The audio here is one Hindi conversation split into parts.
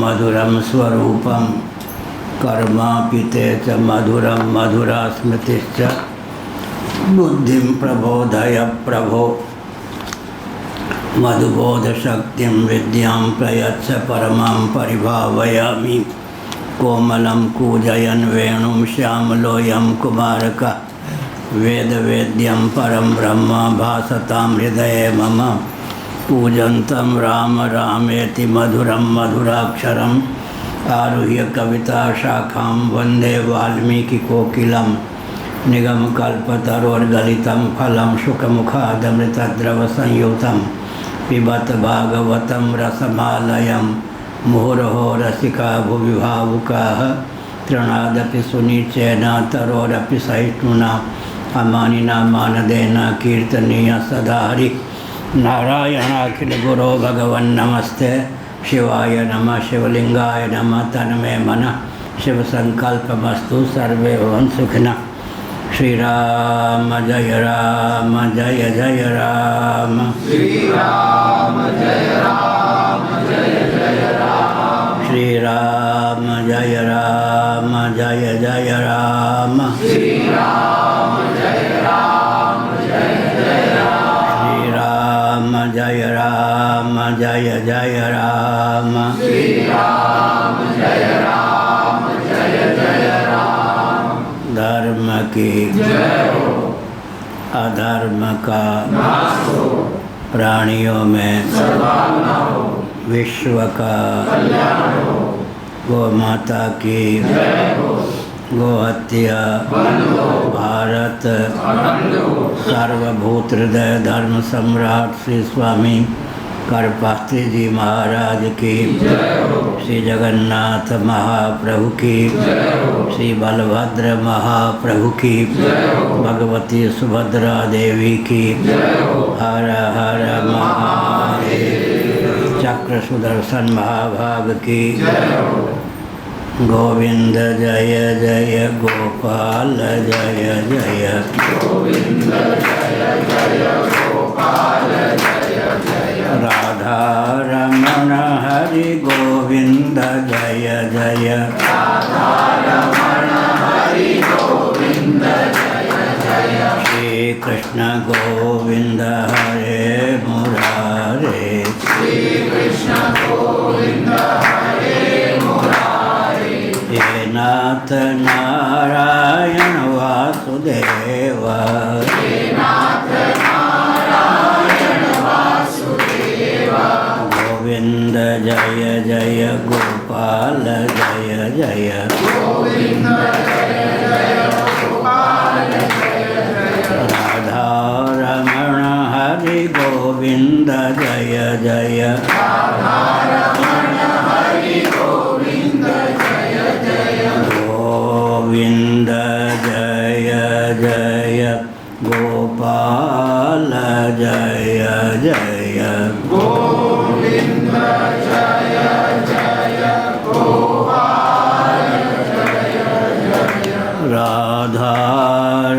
मधुरम स्वरूपम कर्मापिते च मधुरम मधुरा स्मृतिश्च बुद्धिं प्रबोधय प्रभो मधुबोधशक्तिं विद्यां प्रयच्छ परमां परिभावयामि कोमलं कूजयन् वेणुं श्यामलोऽयं कुमारकः वेदवेद्यं परं ब्रह्म भासतां हृदये मम पूजन्तं राम रामेति मधुरं मधुराक्षरम् आरुह्य कविताशाखां वन्दे वाल्मीकिकोकिलं निगमकल्पतरोर्गलितं फलं शुकमुखादमृतद्रवसंयुतं पिबत भागवतं रसमालयं मुहुरहो रसिका भुवि भावुकाः तृणादपि सुनिचेन तरोरपि सहिष्णुना अमानिना मानदेन कीर्तनीय सदा हरि नारायणाखिल गुरो भगवन् नमस्ते शिवाय नमः शिवलिंगाय नमः तन्मे मनः शिव संकल्पमस्तु सर्वे भवन्तु सुखिनः। श्री राम जय जय राम श्री राम जय जय राम श्री राम जय जय राम श्री राम जय जय राम श्री राम जय जय राम श्री राम जय राम धर्म की जय हो अधर्म का नाश हो प्राणियों में सद्भावना हो विश्व का कल्याण हो गौ माता की जय हो गो हत्या बंद हो भारत अखंड हो सार्वभूत हृदय धर्म सम्राट श्री स्वामी करपात्री जी महाराज की जय हो श्री जगन्नाथ महाप्रभु की जय हो श्री बलभद्र महाप्रभु की जय हो भगवती सुभद्रा देवी की जय हो हर हर महादेव चक्र सुदर्शन महाभाग की जय हो गोविंद जय जय गोपाल जय जय गोविंद जय जय गोपाल जय जय राधा रमण हरि गोविंद जय जय राधा रमण हरि गोविंद जय जय श्री कृष्ण गोविंद हरे मुरारे श्री कृष्ण गोविंद हरे मुरारे हे नाथ नारायण वासुदेव हे नाथ नारायण वासुदेव गोविंद जय जय गोपाल जय जय गोविंद जय जय गोपाल जय जय राधा रमण हरि गोविंद जय जय राधा रमण हरि गोविंद जय जय गोविंद जय जय गोपाल जय जय गोविंद जय जय गोपाल जय जय राधा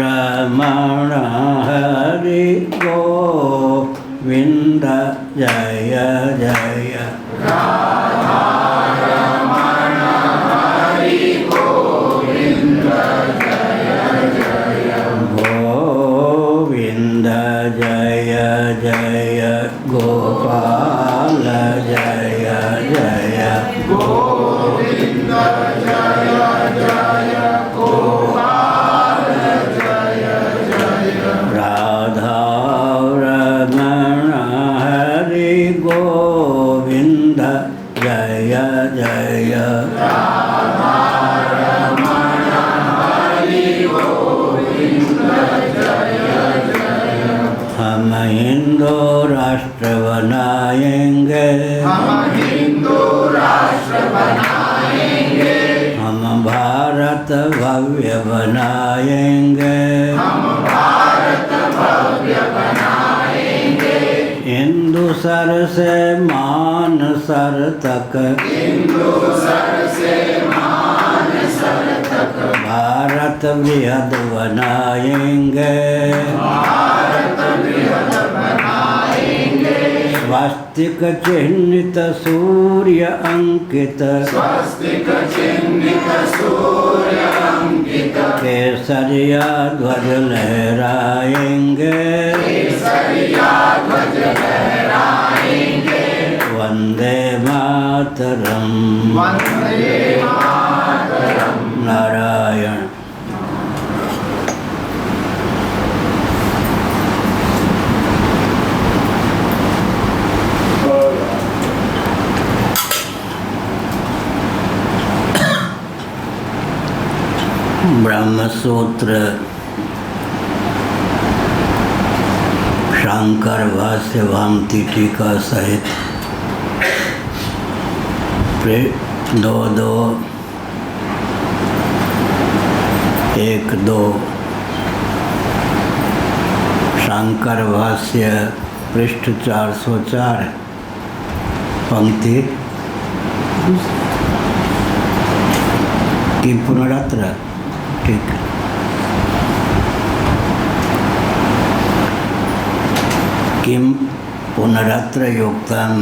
रमण हरि गोविंद जय जय राधा रमण हरि गोविंद जय जय गोविंद जय जय गोपाल जय जय गोविंद जय जय गोपाल जय जय राधा रमण हरि गोविंद जय जय राधा रमण हरि गोविंद जय जय हम हिंदू राष्ट्र बनाएंगे हम हिंदू राष्ट्र बनाएंगे हम भारत भव्य बनाएंगे हम भारत भव्य बनाएंगे हिंदू सर से मान सर तक हिंदू सर से मान सर तक भारत बृहद बनाएंगे भारत बृहद बनाएंगे स्वस्तिक चिह्नित सूर्य अंकित स्वस्तिक चिह्नित सूर्य अंकित केसरिया ध्वज लहराएंगे केसरिया ध्वज लहराएंगे वंदे मातरम वंदे मातरम। नारायण। ब्रह्मसूत्र शांकर भाष्य भामती टीका सहित 2-2-1-2 शांकर भाष्य पृष्ठ 404 पंक्ति की पुनरात्र। ठीक। किम पुनरत्र युक्तम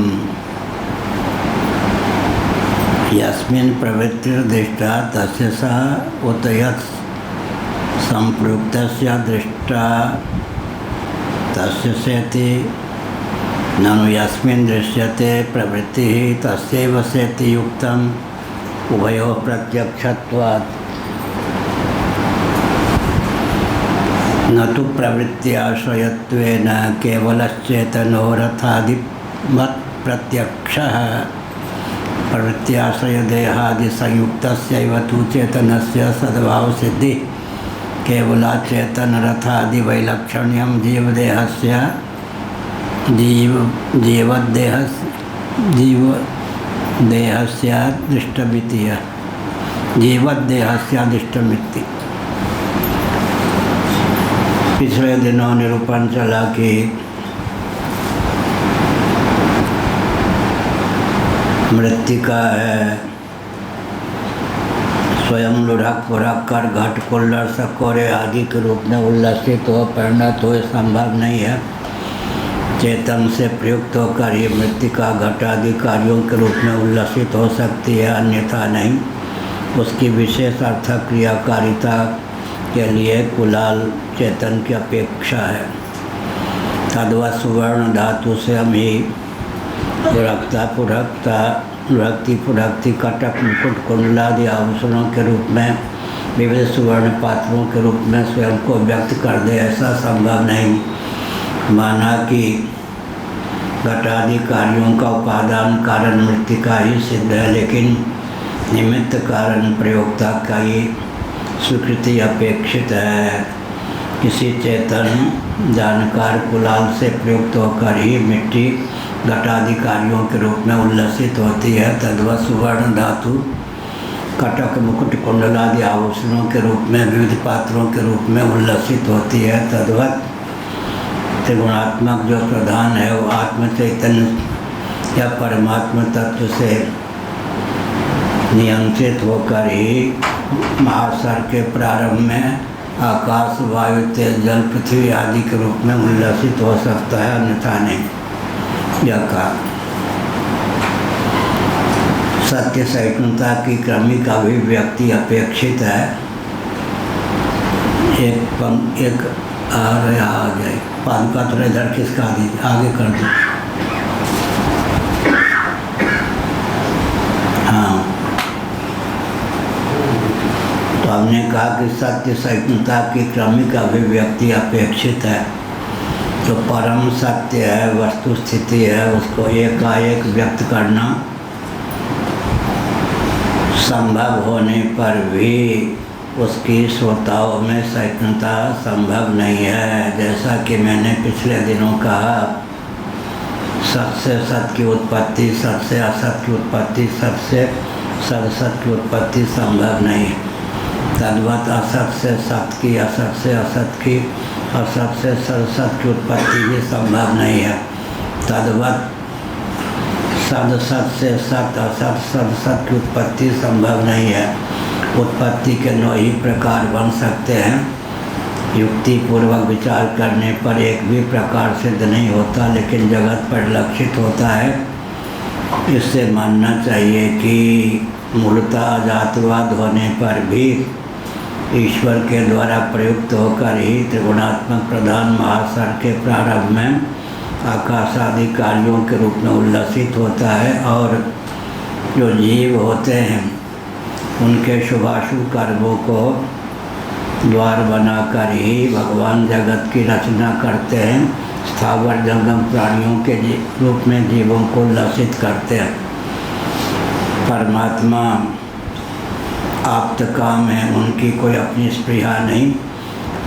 यस्मिन् प्रवृत्तिर्दृष्टा तस्य सा उत यत् संप्रयुक्तस्य दृष्टा तस्य सेति ननु यस्मिन् दृश्यते प्रवृत्तिः तस्यैव सेति युक्तम् उभयोः प्रत्यक्षत्वात् न तो प्रवृत्त्याश्रयत्वेन केवलश्चेतनोरथादिमत् प्रत्यक्षः प्रवृत्त्याश्रय देहादि संयुक्तस्यैव तु चेतनस्य सद्भावसिद्धि केवला चेतनरथादि वैलक्षण्यं जीवदेहस्यादिष्टमिति। पिछले दिनों निरूपण चला कि मृत्तिका है, स्वयं लुढ़क पुढ़क कर घट कुल्लड़ सकोरे आदि के रूप में उल्लसित हो परिणत हो संभव नहीं है। चेतन से प्रयुक्त होकर ये मृत्तिका घट आदि कार्यों के रूप में उल्लसित हो सकती है, अन्यथा नहीं। उसकी विशेष अर्थक क्रियाकारिता के लिए कुलाल चेतन की अपेक्षा है। तद्वत् सुवर्ण धातु से हम ही पुढ़कती कटक मुकुट कुंडलादि आभूषणों के रूप में विविध सुवर्ण पात्रों के रूप में स्वयं को व्यक्त कर दे, ऐसा संभव नहीं। माना कि घटादि कार्यों का उपादान कारण मृत्तिका ही सिद्ध है, लेकिन निमित्त कारण प्रयोक्ता का ही स्वीकृति अपेक्षित है। किसी चेतन जानकार कुलाल से प्रयुक्त होकर ही मिट्टी घटादि कार्यों के रूप में उल्लसित होती है। तद्वत् सुवर्ण धातु कटक मुकुट कुंडलादि आभूषणों के रूप में विविध पात्रों के रूप में उल्लसित होती है। तद्वत् त्रिगुणात्मक जो प्रधान है वो आत्म चैतन्य या परमात्मा तत्व से नियंत्रित होकर ही महासार के प्रारंभ में आकाश वायु तेज जल पृथ्वी आदि के रूप में उल्लसित हो सकता है, अन्यथा नहीं। यह कहा सत्य सहिष्णुता की क्रमिक अभिव्यक्ति अपेक्षित है। एक आ जाए पादुका थोड़ा इधर खिसका दीजिए, आगे कर दो। हाँ, तो हमने कहा कि सत्य सहिष्णुता की क्रमिक अभिव्यक्ति अपेक्षित है। जो परम सत्य है, वस्तु स्थिति है, उसको एकाएक व्यक्त करना संभव होने पर भी उसकी श्रोताओं में सहिष्णुता संभव नहीं है। जैसा कि मैंने पिछले दिनों कहा, सत से सत की उत्पत्ति, सत से असत की उत्पत्ति, सत से सदसत की उत्पत्ति संभव नहीं। तद्वत् असत से सत की, असत से असत की, असत से सदसत की उत्पत्ति भी संभव नहीं है। तद्वत् सदसत से सत, असत, सदसत की उत्पत्ति संभव नहीं है। उत्पत्ति के 9 ही प्रकार बन सकते हैं। युक्ति पूर्वक विचार करने पर एक भी प्रकार सिद्ध नहीं होता, लेकिन जगत परिलक्षित होता है। इससे मानना चाहिए कि मूलतः अजातवाद होने पर भी ईश्वर के द्वारा प्रयुक्त होकर ही त्रिगुणात्मक प्रधान महासार के प्रारंभ में आकाश आदि कार्यों के रूप में उल्लसित होता है, और जो जीव होते हैं उनके शुभाशुभ कर्मों को द्वार बनाकर ही भगवान जगत की रचना करते हैं, स्थावर जंगम प्राणियों के रूप में जीवों को उल्लसित करते हैं। परमात्मा आप्तकाम है, उनकी कोई अपनी स्पृहा नहीं,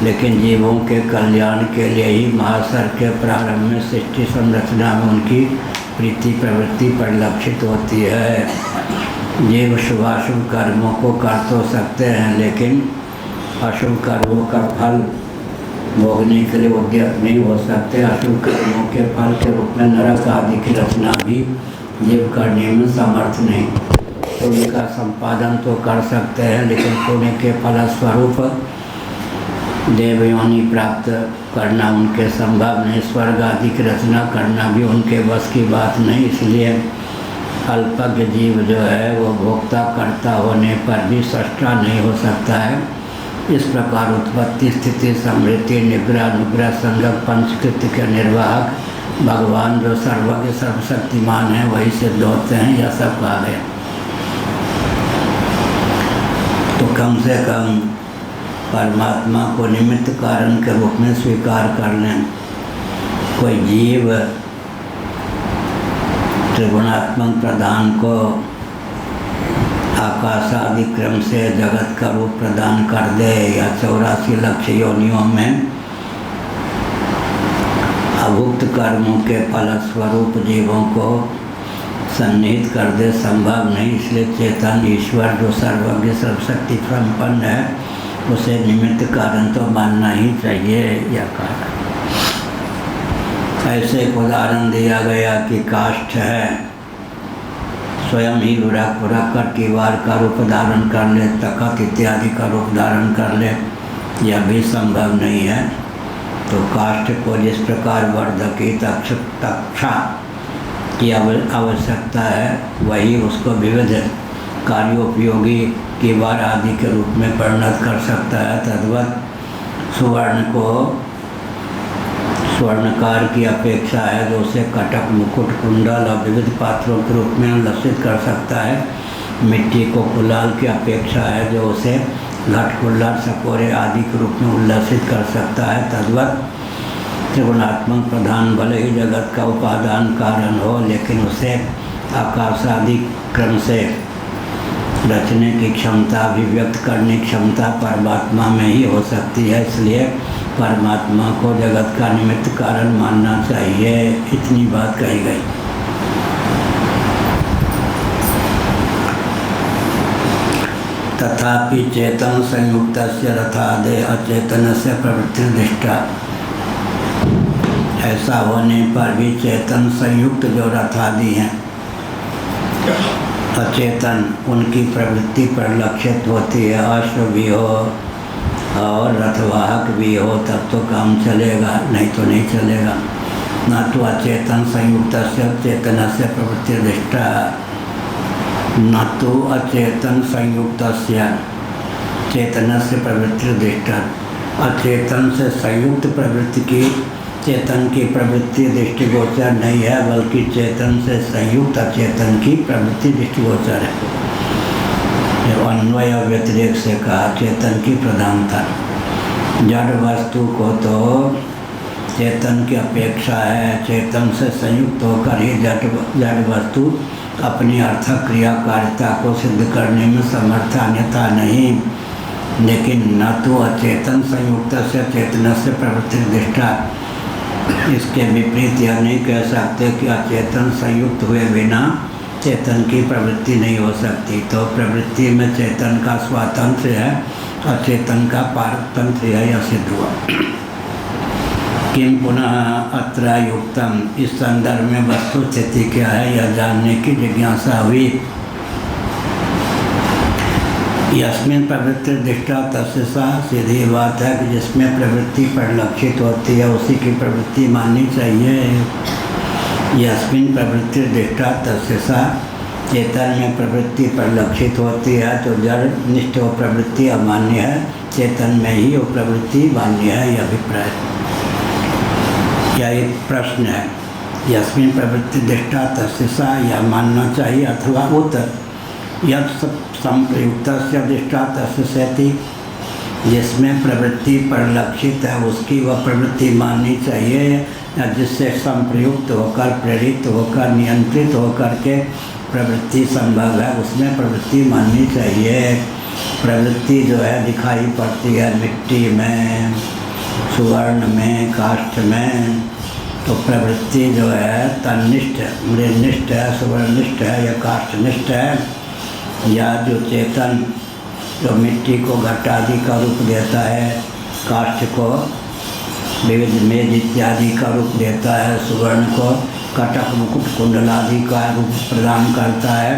लेकिन जीवों के कल्याण के लिए ही महासर के प्रारंभ में सृष्टि संरचना में उनकी प्रीति प्रवृत्ति परिलक्षित होती है। जीव शुभाशुभ कर्मों को कर तो सकते हैं, लेकिन अशुभ कर्मों का फल भोगने के लिए उद्यत नहीं हो सकते। अशुभ कर्मों के फल के रूप में नरक आदि की रचना भी जीव करने में समर्थ नहीं। पुण्य का संपादन तो कर सकते हैं, लेकिन पुण्य के फलस्वरूप देवयोनि प्राप्त करना उनके संभव नहीं। स्वर्ग आदि की रचना करना भी उनके बस की बात नहीं। इसलिए अल्पज्ञ जीव जो है वो भोक्ता कर्ता होने पर भी सृष्टा नहीं हो सकता है। इस प्रकार उत्पत्ति स्थिति समृद्धि निग्रह अनुग्रह संगम पंचकृत्य के निर्वाहक भगवान जो सर्वज्ञ सर्वशक्तिमान है वही सिद्ध होते हैं, यह सब कहा गया। तो कम से कम परमात्मा को निमित्त कारण के रूप में स्वीकार कर लें। कोई जीव त्रिगुणात्मक प्रधान को आकाश आदि क्रम से जगत का रूप प्रदान कर दे, या 84 लक्ष योनियों में अभुक्त कर्मों के फलस्वरूप जीवों को सन्निहित कर दे, संभव नहीं। इसलिए चेतन ईश्वर जो सर्वज्ञ सर्वशक्ति संपन्न है उसे निमित्त कारण तो मानना ही चाहिए। यह कहा ऐसे एक उदाहरण दिया गया कि काष्ठ है, स्वयं ही लुढ़क कर कीवार का रूप धारण कर ले, तखत इत्यादि का रूप धारण कर ले, यह भी संभव नहीं है। तो काष्ठ को जिस प्रकार वर्धकी तक्षा की आवश्यकता है, वही उसको विविध कार्योपयोगी कीवार आदि के रूप में परिणत कर सकता है। तद्वत सुवर्ण को स्वर्णकार की अपेक्षा है, जो उसे कटक मुकुट कुंडल और विविध पात्रों के रूप में उल्लसित कर सकता है। मिट्टी को कुलाल की अपेक्षा है, जो उसे घट कुल्लर सकोरे आदि के रूप में उल्लसित कर सकता है। तद्वत त्रिगुणात्मक प्रधान भले ही जगत का उपादान कारण हो, लेकिन उसे आकाश आदि क्रम से रचने की क्षमता, अभिव्यक्त करने की क्षमता परमात्मा में ही हो सकती है। इसलिए परमात्मा को जगत का निमित्त कारण मानना चाहिए। इतनी बात कही गई। तथापि चेतन संयुक्तस्य रथादे अचेतनस्य प्रवृत्तिर्दिष्टा। ऐसा होने पर भी चेतन संयुक्त जो रथादि हैं, अचेतन उनकी प्रवृत्ति पर लक्षित होती है। अश्व भी हो और रथवाहक भी हो तब तो काम चलेगा, नहीं तो नहीं चलेगा। न तो अचेतन संयुक्त से चेतन से प्रवृत्ति दृष्टा, न तो अचेतन संयुक्त चेतन से प्रवृत्ति दृष्टा। अचेतन से संयुक्त प्रवृत्ति की चेतन की प्रवृत्ति दृष्टिगोचर नहीं है, बल्कि चेतन से संयुक्त अचेतन की प्रवृत्ति दृष्टिगोचर है। अन्वय व्यतिरेक से कहा चेतन की प्रधानता। जड़ वस्तु को तो चेतन की अपेक्षा है, चेतन से संयुक्त होकर ही जड़ वस्तु अपनी अर्थक क्रियाकारिता को सिद्ध करने में समर्थ, अन्यथा नहीं। लेकिन न तो अचेतन संयुक्त से चेतन से प्रवृत्ति दृष्टा। इसके विपरीत यह नहीं कह सकते कि अचेतन संयुक्त हुए बिना चेतन की प्रवृत्ति नहीं हो सकती। तो प्रवृत्ति में चेतन का स्वातंत्र्य है, अचेतन का पारतंत्र है, यह सिद्ध हुआ। किम पुनः अत्र युक्तम। इस संदर्भ में वस्तु स्थिति क्या है यह जानने की जिज्ञासा हुई। यस्मिन प्रवृत्ति दृष्टा तस्य सा, सीधी बात है कि जिसमें प्रवृत्ति परिलक्षित होती है उसी की प्रवृत्ति माननी चाहिए। यस्मिन प्रवृत्ति दृष्टा तस्य सा, चेतन में प्रवृत्ति परिलक्षित होती है तो जड़ निष्ठ वो प्रवृत्ति अमान्य है, चेतन में ही वो प्रवृत्ति मान्य है। यह अभिप्राय या एक प्रश्न है। यस्मिन प्रवृत्ति दृष्टा तस्य सा, यह मानना चाहिए अथवा उत्तर यद संप्रयुक्त दृष्टा तस्य सेति, जिसमें प्रवृत्ति परिलक्षित है उसकी वह प्रवृत्ति माननी चाहिए, या जिससे संप्रयुक्त होकर प्रेरित होकर नियंत्रित होकर के प्रवृत्ति संभव है उसमें प्रवृत्ति माननी चाहिए। प्रवृत्ति जो है दिखाई पड़ती है मिट्टी में, सुवर्ण में, काष्ठ में, तो प्रवृत्ति जो है तन्निष्ठ है, मृनिष्ठ है, सुवर्णनिष्ठ है या काष्ठनिष्ठ है, या जो चेतन जो मिट्टी को घट आदि का रूप देता है, काष्ठ को विविध मेज इत्यादि का रूप देता है, सुवर्ण को कटक मुकुट कुंडल आदि का रूप प्रदान करता है,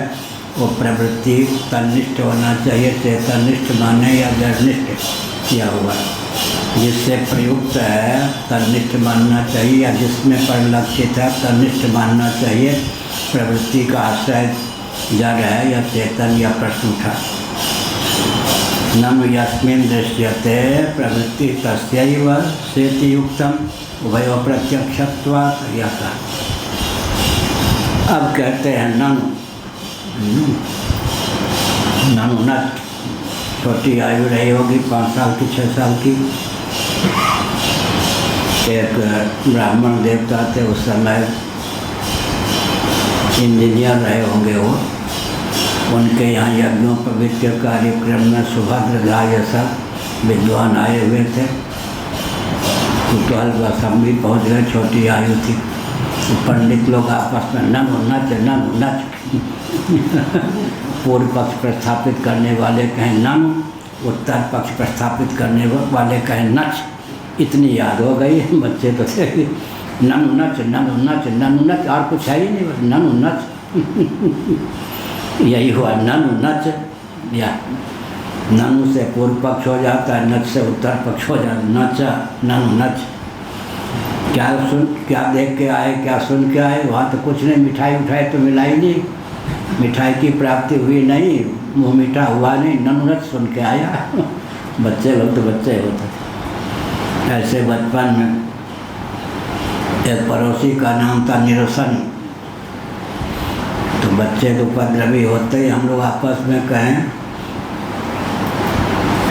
वो प्रवृत्ति तन्निष्ठ होना चाहिए, चेतननिष्ठ माने या जड़निष्ठ किया हुआ, जिससे प्रयुक्त है तन्निष्ठ मानना चाहिए, या जिसमें परिलक्षित है तन्निष्ठ मानना चाहिए। प्रवृत्ति का आश्रय जड़ है या चेतन या प्रश्न उठा। ननु यस्मिन् दृश्यते प्रवृत्ति तस्यैव सेति युक्तम उभयो प्रत्यक्षत्वात्। यह अब कहते हैं ननु न छोटी आयु रही होगी, 5 साल की 6 साल की। एक ब्राह्मण देवता थे उस समय, इंजीनियर रहे होंगे वो, उनके यहाँ यज्ञों पवित्र कार्यक्रम में सुभद्रधा ये सब विद्वान आए हुए थे। कुतूहल का सब भी पहुँच गए, छोटी आयु थी। तो पंडित लोग आपस में ननु नच पूर्व पक्ष प्रस्थापित करने वाले कहें ननु, उत्तर पक्ष प्रस्थापित करने वाले कहें नच। इतनी याद हो गई, बच्चे तो थे, ननु नच ननु नच ननु नच, और कुछ है ही नहीं, बस ननु नच। यही हुआ ननु नच, या ननु से पूर्व पक्ष हो जाता है, नच से उत्तर पक्ष हो जाता है, नच ननु नच। क्या देख के आए, क्या सुन के आए, वहाँ तो कुछ नहीं, मिठाई उठाई तो मिलाई नहीं, मिठाई की प्राप्ति हुई नहीं, मुँह मीठा हुआ नहीं, ननु नच सुन के आया। बच्चे लोग तो बच्चे होते थे। ऐसे बचपन में एक पड़ोसी का नाम था निरसन, तो बच्चे तो उपद्रवी होते ही, हम लोग आपस में कहें,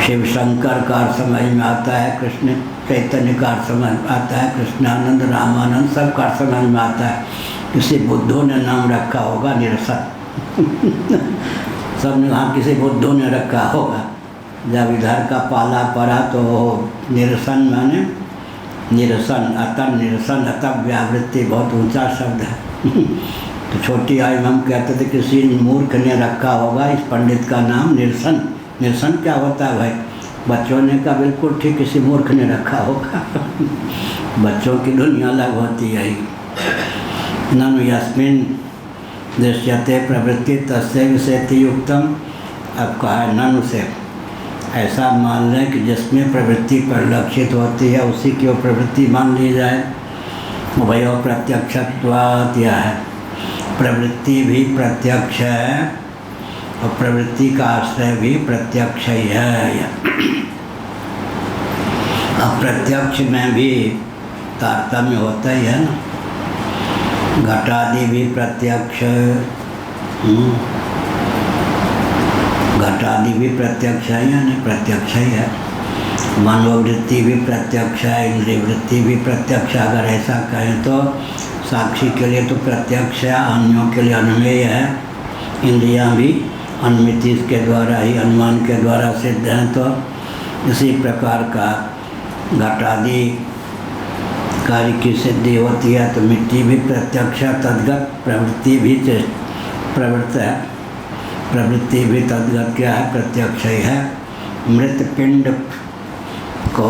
शिव शंकर का समझ में आता है, कृष्ण चैतन्य का समझ में आता है, कृष्णानंद रामानंद सब का समझ में आता है, किसी बुद्धों ने नाम रखा होगा निरसन। सब ने वहाँ किसी बुद्धों ने रखा होगा। जब इधर का पाला पड़ा तो निरसन माने निरसन, अतः निरसन, अतः व्यावृत्ति बहुत ऊंचा शब्द है। तो छोटी आयु में हम कहते थे किसी मूर्ख ने रखा होगा इस पंडित का नाम निरसन। निरसन क्या होता है भाई? बच्चों ने कहा बिल्कुल ठीक, किसी मूर्ख ने रखा होगा। बच्चों की दुनिया अलग होती है। ननु यस्मिन् दृश्यते प्रवृत्ति तस्यैव सेति युक्तम। अब कहा है ननु से, ऐसा मान लें कि जिसमें प्रवृत्ति परिलक्षित होती है उसी की वो प्रवृत्ति मान ली जाए। उभयो प्रत्यक्षत्वात्, यह है प्रवृत्ति भी प्रत्यक्ष है और प्रवृत्ति का आश्रय भी प्रत्यक्ष ही है। अब प्रत्यक्ष में भी तारतम्य होता ही है ना, घटादि भी प्रत्यक्ष, घटादि भी प्रत्यक्ष है या नहीं? प्रत्यक्ष ही है। मनोवृत्ति भी प्रत्यक्ष है, इंद्रिय वृत्ति भी प्रत्यक्ष। अगर ऐसा कहें तो साक्षी के लिए तो प्रत्यक्ष है, अन्यों के लिए अनुमेय है। इंद्रियां भी अनुमिति के द्वारा ही, अनुमान के द्वारा सिद्ध हैं। तो इसी प्रकार का घटादि कार्य की सिद्धि होती है तो मिट्टी भी प्रत्यक्ष है, तद्गत प्रवृत्ति भी प्रवृत्त है, प्रवृत्ति भी तद्गत क्या है? प्रत्यक्ष ही है। मृत पिंड को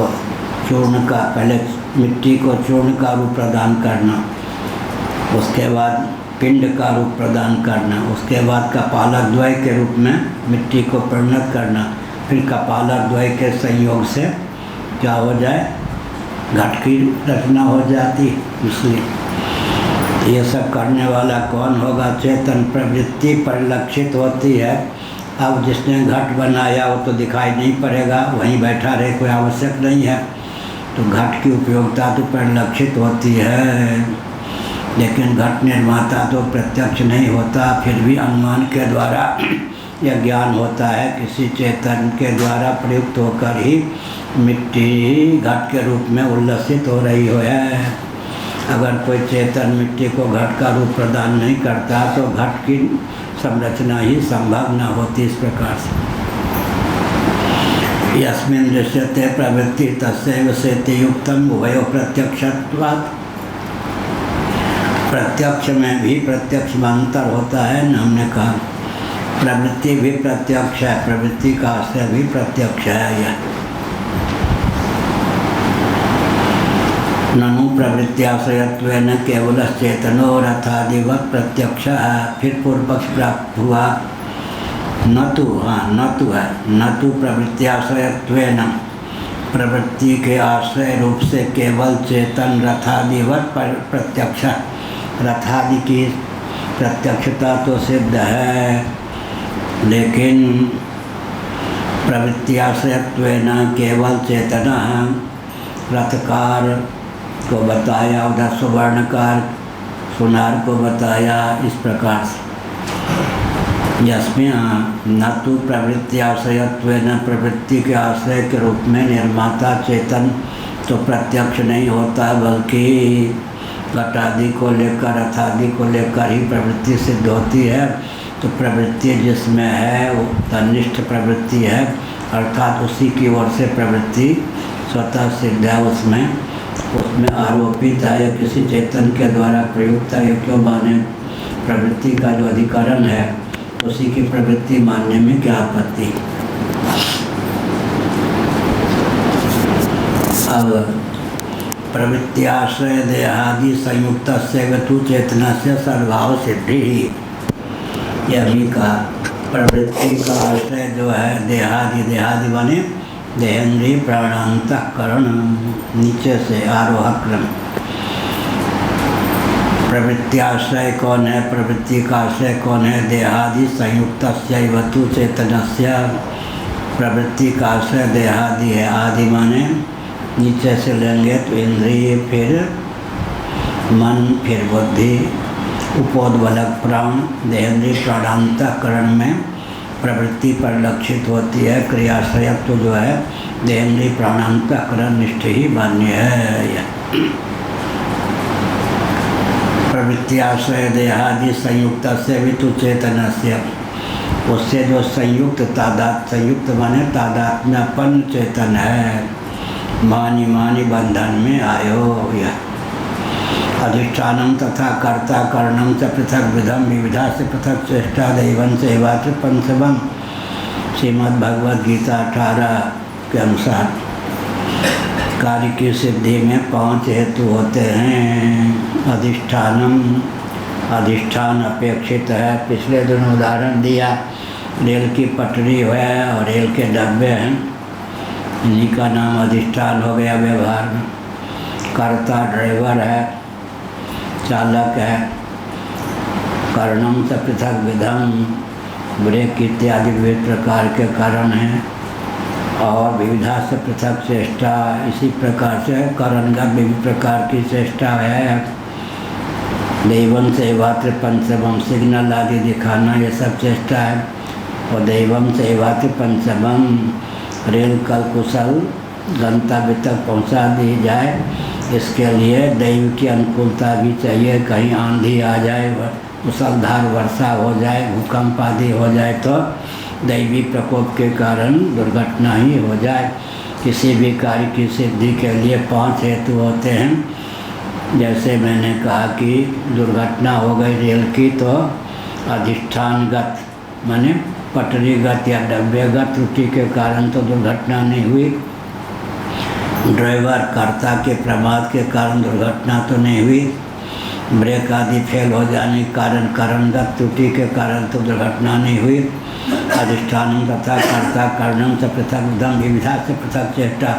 चूर्ण का, पहले मिट्टी को चूर्ण का रूप प्रदान करना, उसके बाद पिंड का रूप प्रदान करना, उसके बाद कपालक द्वय के रूप में मिट्टी को परिणत करना, फिर कपालक द्वय के संयोग से क्या हो जाए, घट की रचना हो जाती। इसलिए ये सब करने वाला कौन होगा? चेतन प्रवृत्ति परिलक्षित होती है। अब जिसने घट बनाया वो तो दिखाई नहीं पड़ेगा, वहीं बैठा रहे, कोई आवश्यक नहीं है, तो घट की उपयोगिता तो परिलक्षित होती है, लेकिन घट निर्माता तो प्रत्यक्ष नहीं होता। फिर भी अनुमान के द्वारा यह ज्ञान होता है, किसी चेतन के द्वारा प्रयुक्त होकर ही मिट्टी घट के रूप में उल्लसित हो रही है। अगर कोई चेतन मिट्टी को घट का रूप प्रदान नहीं करता तो घट की संरचना ही संभव न होती। इस प्रकार से यस्मिन् दृश्यते प्रवृत्ति तस्यैव सेति युक्तम् उभयो प्रत्यक्षत्वात्। प्रत्यक्ष में भी प्रत्यक्ष में अंतर होता है न, हमने कहा प्रवृत्ति भी प्रत्यक्ष है, प्रवृत्ति का आश्रय भी प्रत्यक्ष है। यह ननु प्रवृत्त्याश्रयत्वेन केवलश्चेतनो रथादिवत् प्रत्यक्ष है। फिर पूर्व पक्ष प्राप्त हुआ, न तो प्रवृत्त्याश्रयत्वेन, प्रवृत्ति के आश्रय रूप से केवल चेतन रथादिवत् प्रत्यक्ष, रथादि की प्रत्यक्षता तो सिद्ध है, लेकिन प्रवृत्त्याश्रयत्वेन केवल चेतना, रथकार को बताया, उधर सुवर्णकार सुनार को बताया। इस प्रकार से यस्मिन् न तो प्रवृत्त्याश्रयत्वेन, प्रवृत्ति के आश्रय के रूप में निर्माता चेतन तो प्रत्यक्ष नहीं होता, बल्कि घटादि को लेकर रथादि को लेकर ही प्रवृत्ति सिद्ध होती है। तो प्रवृत्ति जिसमें है वो तनिष्ठ प्रवृत्ति है, अर्थात उसी की ओर से प्रवृत्ति स्वतः सिद्ध है, उसमें आरोपित है, किसी चेतन के द्वारा प्रयुक्त है। क्यों माने? प्रवृत्ति का जो अधिकरण है उसी की प्रवृत्ति मानने में क्या आपत्ति। अब प्रवृत्त्याश्रय देहादि संयुक्त से चेतना से सद्भाव सिद्धि ही, यह भी कहा प्रवृत्ति का आश्रय जो है देहादि, देहादि बने देहेंद्रिय प्राणांतःकरण, नीचे से आरोह क्रम। प्रवृत्त्याश्रय कौन है? प्रवृत्ति का आश्रय कौन है? देहादि संयुक्तस्यैवतु चेतनस्य। प्रवृत्ति का आश्रय देहादि है, आदि माने नीचे से लेंगे तो इंद्रिय, फिर मन, फिर बुद्धि, उपोद्बलक प्राण, देहेंद्रिय प्राणांतःकरण में प्रवृत्ति परिलक्षित होती है। क्रियाश्रयत्व तो जो है देहेंद्रिय प्राणांतःकरण निष्ठ ही मान्य है। प्रवृत्त्याश्रय देहादि संयुक्त से भी तो चेतन से, उससे जो संयुक्त संयुक्त माने तादात्म्यपन्न चेतन है, मानी मानी बंधन में आयो। यह अधिष्ठानम तथा कर्ता करणम च पृथक विधम, विविधा से पृथक चेष्टा दैवन सेवा च पंचमम। श्रीमद् भगवद गीता 18 के अनुसार कार्य की सिद्धि में 5 हेतु होते हैं। अधिष्ठान अपेक्षित है। पिछले दिन उदाहरण दिया, रेल की पटरी है और रेल के डब्बे हैं, इन्हीं का नाम अधिष्ठान हो गया व्यवहार में। कर्ता ड्राइवर है, चालक है। करणम से पृथक विधम, ब्रेक इत्यादि विविध प्रकार के कारण हैं। और विविधा से पृथक चेष्टा, इसी प्रकार से करणगत विविध प्रकार की चेष्टा है। दैवम सेवात्र पंचमम, सिग्नल आदि दिखाना, ये सब चेष्टा है। और दैवम सेवात्र पंचमम, रेल कल कुशल गंतव्य तक पहुंचा दी जाए, इसके लिए दैव की अनुकूलता भी चाहिए। कहीं आंधी आ जाए, मुसलधार वर्षा हो जाए, भूकंप आदि हो जाए तो दैवी प्रकोप के कारण दुर्घटना ही हो जाए। किसी भी कार्य की सिद्धि के लिए 5 हेतु होते हैं। जैसे मैंने कहा कि दुर्घटना हो गई रेल की तो अधिष्ठानगत माने पटरीगत या डब्बेगत त्रुटि के कारण तो दुर्घटना नहीं हुई। ड्राइवर कर्ता के प्रमाद के कारण दुर्घटना तो नहीं हुई। ब्रेक आदि फेल हो जाने के कारण कारणगत त्रुटि के कारण तो दुर्घटना नहीं हुई। अधिष्ठान तथा कर्ता कारणम से पृथक उद्यम विविधा से पृथक चेष्टा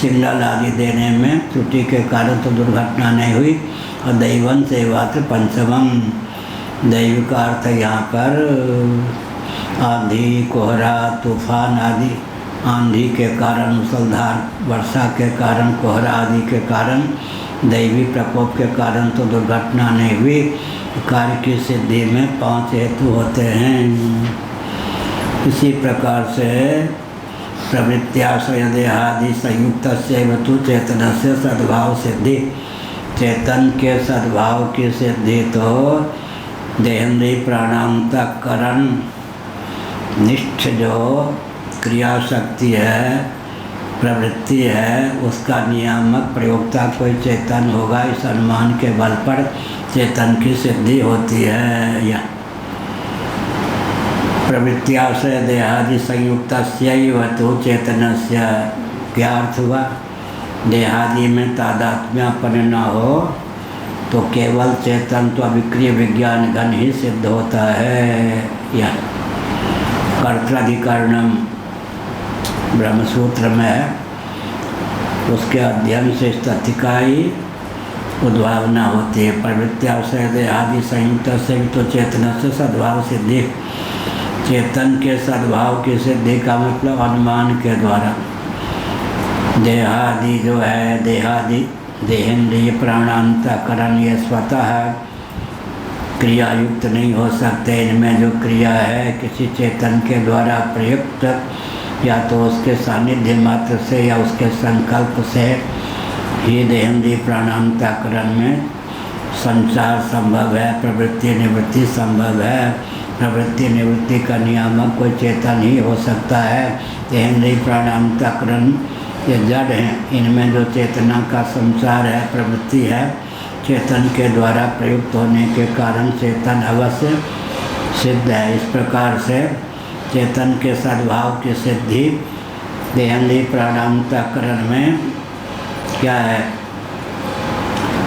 सिग्नल आदि देने में त्रुटि के कारण तो दुर्घटना नहीं हुई। और दैवन सेवात्र पंचमम, दैव का अर्थ यहाँ पर आंधी कोहरा तूफान आदि, आंधी के कारण मूसलाधार वर्षा के कारण कोहरा आदि के कारण दैवी प्रकोप के कारण तो दुर्घटना नहीं हुई। कार्य की सिद्धि में 5 हेतु होते हैं। इसी प्रकार से प्रवृत्त्याश्रय देहादि संयुक्त हेतु चेतन से सद्भाव सिद्धि, चेतन के सद्भाव की सिद्धि तो देहेंद्रिय प्राणांतकरण निष्ठ जो क्रिया शक्ति है, प्रवृत्ति है, उसका नियामक प्रयोक्ता कोई चेतन होगा। इस अनुमान के बल पर चेतन की सिद्धि होती है। यह प्रवृत्त्याश्रय देहादि संयुक्त हेतु चेतन से क्या अर्थ हुआ? देहादि में तादात्म्यपन न हो तो केवल चेतन तो अविक्रिय विज्ञान घन ही सिद्ध होता है। यह कर्त्राधिकरणम ब्रह्मसूत्र में है, उसके अध्ययन से इस तथ्य का ही उद्भावना होती है। प्रवृत्त्याश्रय देहादि संयुक्त से भी तो चेतन से सद्भाव सिद्धि, चेतन के सद्भाव की सिद्धि का मतलब अनुमान के द्वारा। देहादि जो है, देहादि देहेंद्रिय प्राणांतकरण ये स्वतः क्रिया युक्त नहीं हो सकते। इनमें जो क्रिया है किसी चेतन के द्वारा प्रयुक्त, या तो उसके सानिध्य मात्र से या उसके संकल्प से ही देहेंद्रिय प्राणांतकरण में संचार संभव है, प्रवृत्ति निवृत्ति संभव है। प्रवृत्ति निवृत्ति का नियामक कोई चेतन ही हो सकता है। देहेंद्रिय प्राणांतकरण ये जड़ हैं, इनमें जो चेतना का संचार है, प्रवृत्ति है, चेतन के द्वारा प्रयुक्त होने के कारण चेतन अवश्य सिद्ध है। इस प्रकार से चेतन के सद्भाव की सिद्धि देहेंद्रिय प्राणांतकरण में क्या है?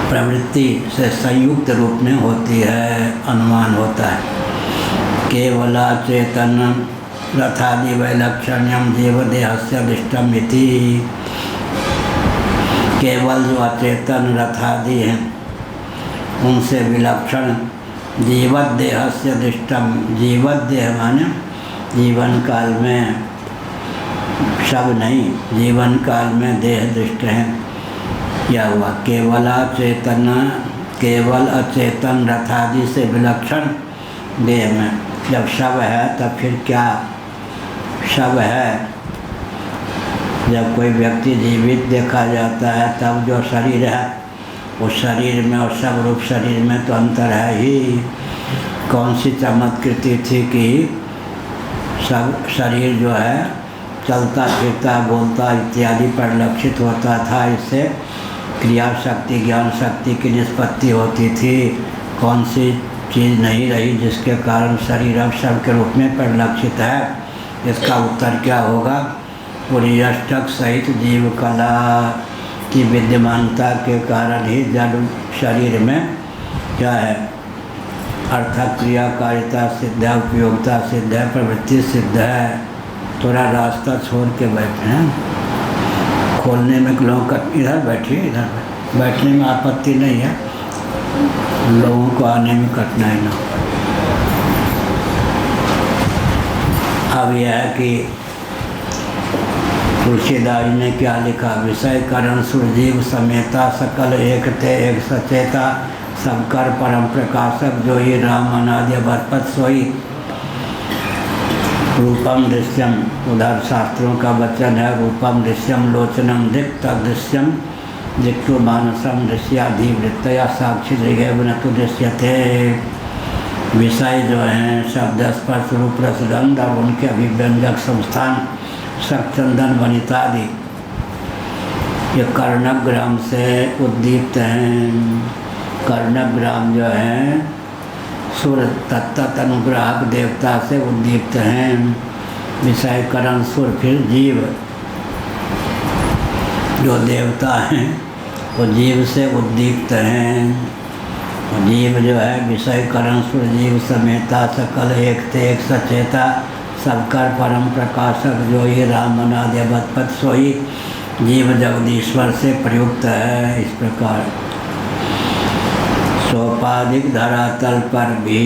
प्रवृत्ति से संयुक्त रूप में होती है, अनुमान होता है। केवला चेतन रथादि वैलक्षण्यम जीवदेहस्य दिष्टम इति, केवल जो अचेतन रथादि हैं उनसे विलक्षण जीवदेहस्य दिष्टम, जीवदेह माने जीवन काल में सब नहीं, जीवन काल में देह दृष्ट हैं। क्या हुआ? केवला चेतन, केवल अचेतन रथादि से विलक्षण देह में जब शव है तब फिर क्या शव है? जब कोई व्यक्ति जीवित देखा जाता है तब जो शरीर है उस शरीर में और शव रूप शरीर में तो अंतर है ही। कौन सी चमत्कृति थी कि सब शरीर जो है चलता फिरता बोलता इत्यादि परिलक्षित होता था, इससे क्रिया शक्ति ज्ञान शक्ति की निष्पत्ति होती थी। कौन सी चीज़ नहीं रही जिसके कारण शरीर अब शव के रूप में परिलक्षित है? इसका उत्तर क्या होगा? पूरी अष्टक सहित जीव कला की विद्यमानता के कारण ही जड़ शरीर में क्या है? अर्थात क्रियाकारिता सिद्ध है, उपयोगिता सिद्ध है, प्रवृत्ति सिद्ध है। थोड़ा रास्ता छोड़ के बैठे हैं, खोलने में लोगों का इधर बैठिए, इधर बैठने में आपत्ति नहीं है, लोगों को आने में कठिनाई ना। अब यह है कि तुलसीदास ने क्या लिखा? विषय करण सुरजीव समेता सकल एक थे एक सचेता, सबकर परम प्रकाशक जो ही राम अनाद्य बरपत सोई। रूपम दृश्यम, उधर शास्त्रों का वचन है, रूपम दृश्यम लोचनम दिक् दृश्यम दिक्टु मानसम दृश्याधिवृत्तया साक्षी दृघेव न तो दृश्यते। विषय जो हैं शब्द स्पर्श रूप रसगंध और उनके अभिव्यंजक संस्थान सचंदन वनितादि ये कर्णग्राम से उद्दीप्त हैं। कर्णग्राम जो हैं सुर तत्त अनुग्राहक देवता से उद्दीप्त हैं। विषय करण सुर, फिर जीव जो देवता हैं वो जीव से उद्दीप्त हैं। जीव जो है विषय करण सुर जीव समेता सकल एक ते एक सचेता सबकर परम प्रकाशक जो ये राम अनादि अवधपत सोई जीव जगदीश्वर से प्रयुक्त है। इस प्रकार सोपाधिक धरातल पर भी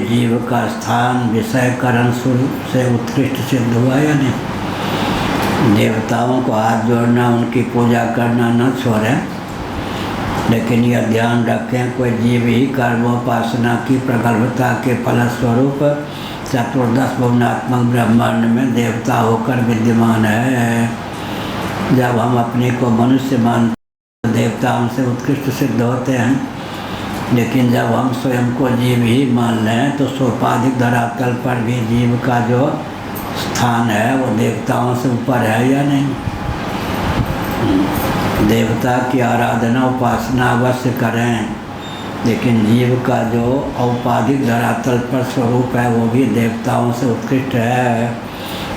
जीव का स्थान विषय करण सुर से उत्कृष्ट सिद्ध हुआ या नहीं। देवताओं को हाथ जोड़ना, उनकी पूजा करना न छोड़ें, लेकिन यह ध्यान रखें कोई जीव ही कर्मोपासना की प्रगल्भता के फलस्वरूप चतुर्दश भुवनात्मक ब्रह्मांड में देवता होकर विद्यमान है। जब हम अपने को मनुष्य मानते हैं देवता हमसे उत्कृष्ट सिद्ध होते हैं, लेकिन जब हम स्वयं को जीव ही मान लें तो सोपाधिक धरातल पर भी जीव का जो स्थान है वो देवताओं से ऊपर है या नहीं। देवता की आराधना उपासना अवश्य करें, लेकिन जीव का जो औपाधिक धरातल पर स्वरूप है वो भी देवताओं से उत्कृष्ट है,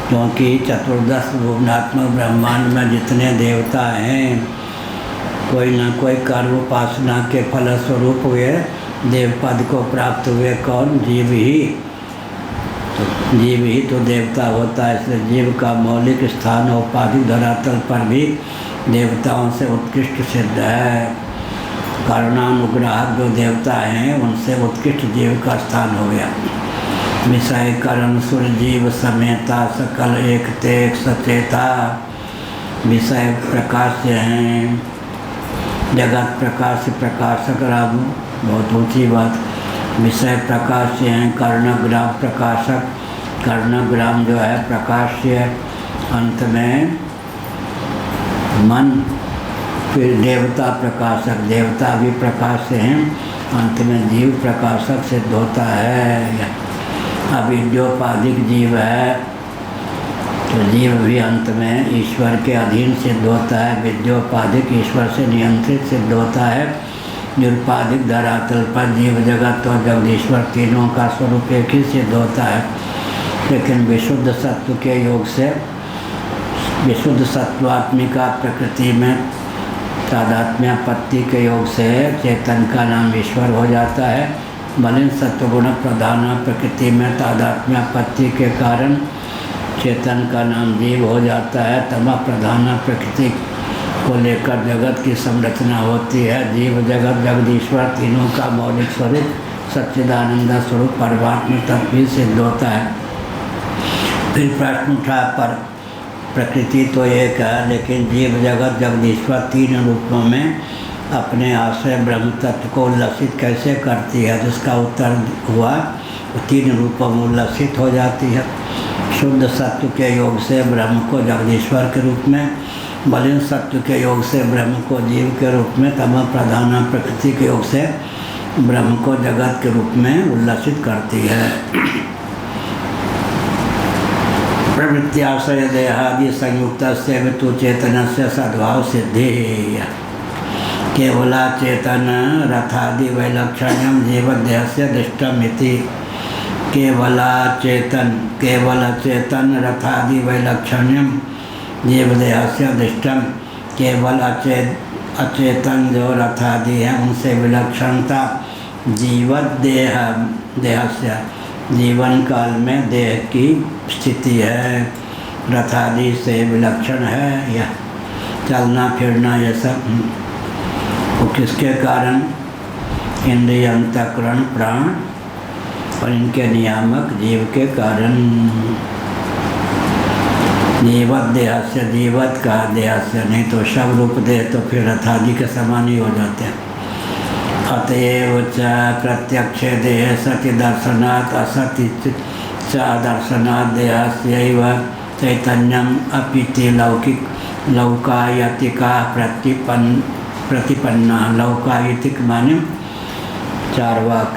क्योंकि चतुर्दश भुवनात्मक ब्रह्मांड में जितने देवता हैं कोई न कोई कर्म उपासना के फलस्वरूप हुए देव पद को प्राप्त हुए। कौन? जीव ही। तो जीव ही तो देवता होता है, इसलिए जीव का मौलिक स्थान औपाधिक धरातल पर भी देवताओं से उत्कृष्ट सिद्ध है। करुणानुग्राहक जो देवता हैं उनसे उत्कृष्ट जीव का स्थान हो गया। विषय करण सुर जीव समेता सकल एक ते एक सचेता। विषय प्रकाश हैं, जगत प्रकाश प्रकाशक राम, बहुत ऊँची बात। विषय प्रकाश्य हैं, कर्णग्राम प्रकाशक। कर्णग्राम जो है प्रकाश्य, अंत में मन, फिर देवता प्रकाशक, देवता भी प्रकाश्य हैं, अंत में जीव प्रकाशक सिद्ध होता है। अविद्योपाधिक जीव है तो जीव भी अंत में ईश्वर के अधीन सिद्ध होता है। विद्योपाधिक ईश्वर से नियंत्रित सिद्ध होता है। निरुपाधिक धरातल पर जीव जगत और जगदीश्वर तीनों का स्वरूप एक ही सिद्ध होता है, लेकिन विशुद्ध सत्व के योग से, विशुद्ध सत्वात्मिका प्रकृति में तादात्म्यापत्ति के योग से चेतन का नाम ईश्वर हो जाता है। मलिन सत्वगुण प्रधान प्रकृति में तादात्म्यापत्ति के कारण चेतन का नाम जीव हो जाता है। तमः प्रधान प्रकृति को लेकर जगत की संरचना होती है। जीव जगत जगदीश्वर तीनों का मौलिक स्वरूप सच्चिदानंद स्वरूप परमात्मा तत्व ही सिद्ध होता है। फिर प्रश्न उठा पर प्रकृति तो एक है, लेकिन जीव जगत जगदीश्वर तीन रूपों में अपने आश्रय ब्रह्म तत्व को उल्लसित कैसे करती है, जिसका उत्तर हुआ तीन रूपों में उल्लसित हो जाती है। शुद्ध सत्व के योग से ब्रह्म को जगदीश्वर के रूप में, मलिन सत्व के योग से ब्रह्म को जीव के रूप में, तमः प्रधान प्रकृति के योग से ब्रह्म को जगत के रूप में उल्लसित करती है। प्रवृत्त्याश्रय देहादि संयुक्त से वितु चेतन से सद्भाव सिद्धि। केवला चेतन रथादि वैलक्षण्यम जीवदेह से दृष्टमिति। केवला चेतन, केवल चेतन रथादि वैलक्षण्यम जीवदेह से दृष्टम। केवल अचेतन जो रथादि हैं उनसे विलक्षणता जीवत देह से जीवन काल में देह की स्थिति है। रथादि से विलक्षण है यह चलना फिरना, ये सब वो किसके कारण? इंद्रिय अंतःकरण प्राण और इनके नियामक जीव के कारण। जीवत देह से, जीवत का देह से, नहीं तो शव रूप देह तो फिर रथादि के समान ही हो जाते हैं। अतएव च प्रत्यक्ष देह सति दर्शनात् असति च दर्शनात् देहस्यैव चैतन्यम अपीति लौकिक लौकायतिका प्रतिपन्ना। लौकायतिक माने चार वाक।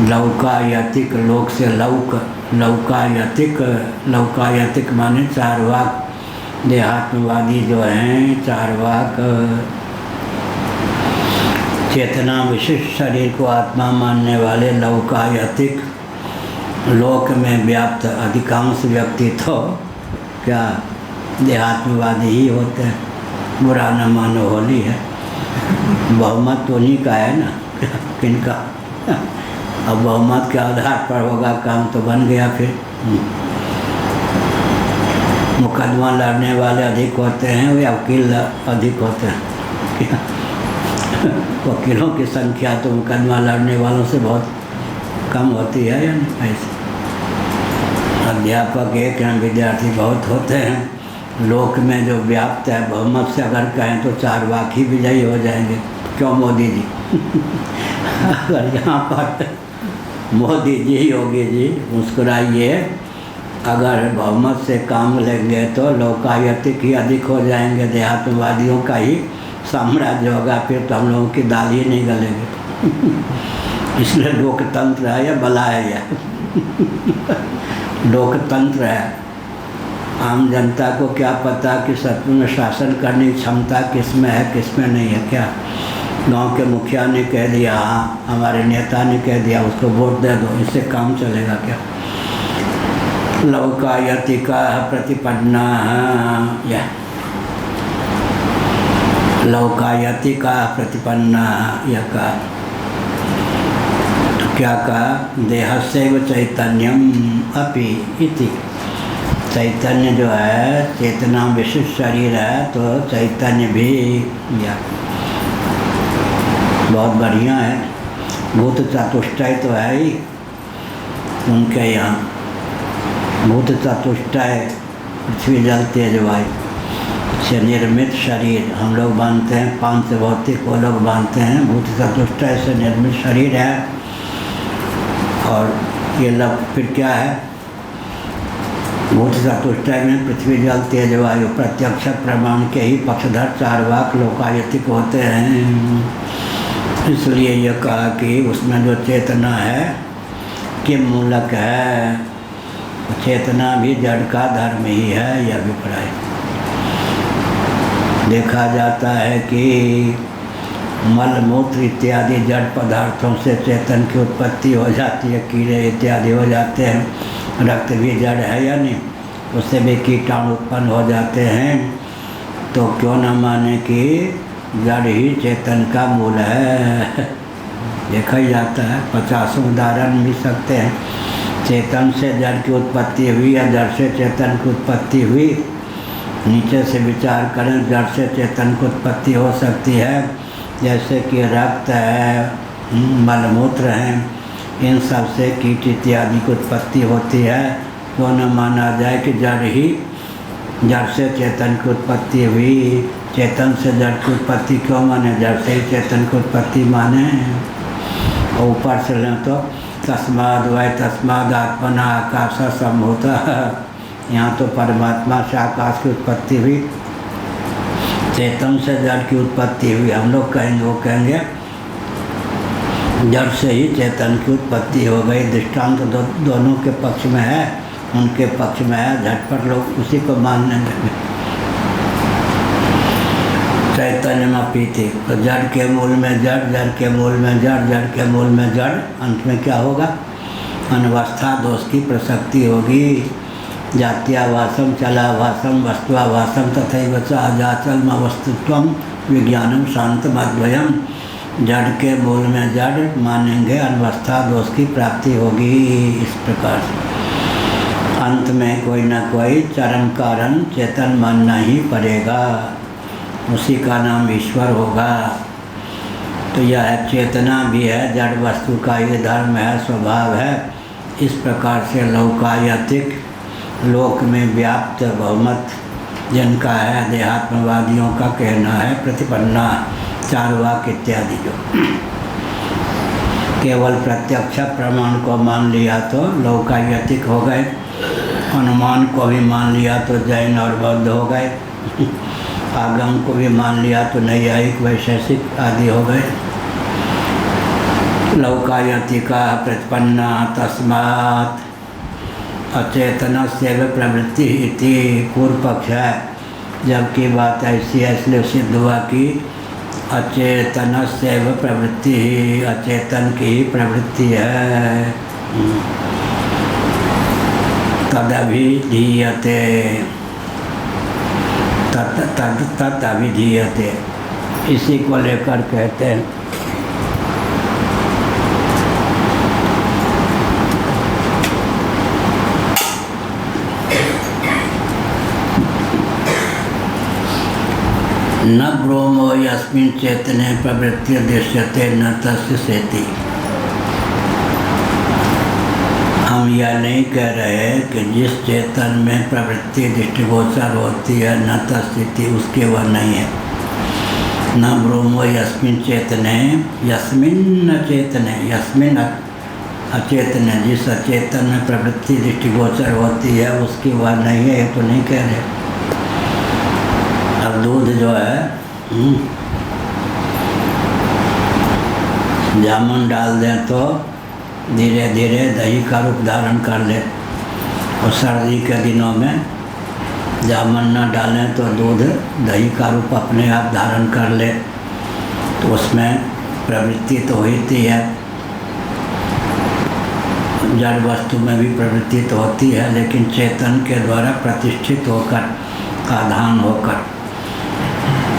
लौकायतिक लोक से लौक, लौकायतिक, लौकायतिक माने चार वाक। देहात्मवादी जो हैं चार वाक चेतना विशिष्ट शरीर को आत्मा मानने वाले लौकायतिक, लोक में व्याप्त अधिकांश व्यक्ति तो क्या देहात्मवादी ही होते हैं। बुरा न मानो होली है। बहुमत तो उन्हीं का है ना, किनका। अब बहुमत के आधार पर होगा काम तो बन गया फिर। मुकदमा लड़ने वाले अधिक होते हैं या वकील अधिक होते हैं? वकीलों की संख्या तो मुकदमा लड़ने वालों से बहुत कम होती है या नहीं? ऐसे अध्यापक एक हैं, विद्यार्थी बहुत होते हैं। लोक में जो व्याप्त है, बहुमत से अगर कहें तो चारवाक ही विजयी हो जाएंगे। क्यों मोदी जी? अगर यहाँ पर मोदी जी, योगी जी, मुस्कुराइए, अगर बहुमत से काम लेंगे तो लोकायतिक ही अधिक हो जाएंगे, देहातवादियों का ही साम्राज्य होगा, फिर तो हम लोगों की दाल ही नहीं गलेगी। इसलिए लोकतंत्र है या बला है यह? लोकतंत्र है। आम जनता को क्या पता कि सत्य में शासन करने की क्षमता किस में है किस में नहीं है? क्या गांव के मुखिया ने कह दिया, हाँ हमारे नेता ने कह दिया, उसको वोट दे दो, इससे काम चलेगा क्या? लोकायतिका प्रतिपन्ना यह लोकायतिका प्रतिपन्ना यह का तो क्या कहा? देहस्यैव चैतन्यम अपि इति। चैतन्य जो है, चेतना विशिष्ट शरीर है, तो चैतन्य भी या बहुत बढ़िया है। भूत चतुष्टय तो है ही उनके यहाँ। भूत चतुष्टय पृथ्वी जल तेज वायु से निर्मित शरीर हम लोग मानते हैं, पांच भौतिक वो लोग मानते हैं। भूत चतुष्टय से निर्मित शरीर है। और ये लोग फिर क्या है? भूत चतुष्टय में पृथ्वी जल तेज वायु प्रत्यक्ष प्रमाण के ही पक्षधर चारवाक लोकायतिक होते हैं। इसलिए यह कहा कि उसमें जो चेतना है कि मूलक है, चेतना भी जड़ का धर्म ही है, यह अभिप्राय। देखा जाता है कि मल मूत्र इत्यादि जड़ पदार्थों से चेतन की उत्पत्ति हो जाती है, कीड़े इत्यादि हो जाते हैं। रक्त भी जड़ है या नहीं? उससे भी कीटाणु उत्पन्न हो जाते हैं। तो क्यों न माने कि जड़ ही चेतन का मूल है? देखा ही जाता है, 50 उदाहरण मिल सकते हैं। चेतन से जड़ की उत्पत्ति हुई या जड़ से चेतन की उत्पत्ति हुई। नीचे से विचार करें, जड़ से चेतन की उत्पत्ति हो सकती है, जैसे कि रक्त है, मलमूत्र हैं, इन सब से कीट इत्यादि की उत्पत्ति होती है। क्यों न माना जाए कि जड़ से चेतन की उत्पत्ति हुई। चेतन से जड़ की उत्पत्ति क्यों माने? जड़ से ही चेतन की उत्पत्ति माने। और ऊपर से लें तो तस्माद वै तस्माद आत्मना आकाश संभूतः, यहाँ तो परमात्मा से आकाश की उत्पत्ति हुई, चेतन से जड़ की उत्पत्ति हुई। हम लोग कहेंगे, वो कहेंगे जड़ से ही चेतन की उत्पत्ति हो गई। दृष्टांत दोनों के पक्ष में है, उनके पक्ष में है, झटपट लोग उसी को मानने लगे। चैतन्य में पीती, तो जड़ के मूल में जड़, जड़ के मूल में जड़, जड़ के मूल में जड़, अंत में क्या होगा? अनवस्था दोष की प्रसक्ति होगी। जात्यावासम चलावासम वस्तुआवासम तथैव च अजाचलम वस्तुत्वम विज्ञानम शांतमद्वयम। जड़ के मूल में जड़ मानेंगे, अनवस्था दोष की प्राप्ति होगी। इस प्रकार से अंत में कोई न कोई चरम कारण चेतन मानना ही पड़ेगा, उसी का नाम ईश्वर होगा। तो यह चेतना भी है, जड़ वस्तु का ये धर्म है, स्वभाव है। इस प्रकार से लोकायतिक, लोक में व्याप्त बहुमत जिनका है, देहात्मवादियों का कहना है, प्रतिपन्ना चारवाक इत्यादि जो केवल प्रत्यक्ष प्रमाण को मान लिया तो लोकायतिक हो गए, अनुमान को भी मान लिया तो जैन और बौद्ध हो गए, आगम को भी मान लिया तो नैयायिक वैशेषिक आदि हो गए। लोकायतिका प्रतिपन्ना तस्मात् अचेतनस्य प्रवृत्ति इति पूर्व पक्ष है। जबकि बात ऐसी है, इसलिए सिद्ध हुआ कि अचेतनस्य प्रवृत्ति ही, अचेतन की ही प्रवृत्ति है। तदभिधीयते, तदभिधीयते, इसी को लेकर कहते हैं न ब्रह्मो यस्मिन् चेतने प्रवृत्ति दृश्यते न तस्य सेति। हम यह नहीं कह रहे कि जिस चेतन में प्रवृत्ति दृष्टिगोचर होती है न तस्थिति उसके वह नहीं है। न ब्रह्मो यस्मिन् चेतने, यस्मिन् चेतने, यस्मिन् अचेतने, जिस अचेतन में प्रवृत्ति दृष्टिगोचर होती है उसकी वह नहीं है, ये तो नहीं कह रहे। अब दूध जो है जामुन डाल दें तो धीरे धीरे दही का रूप धारण कर ले, और सर्दी के दिनों में जामुन न डालें तो दूध दही का रूप अपने आप धारण कर ले, तो उसमें प्रवृत्ति तो होती है। जड़ वस्तु में भी प्रवृत्ति तो होती है, लेकिन चेतन के द्वारा प्रतिष्ठित होकर, आधान होकर,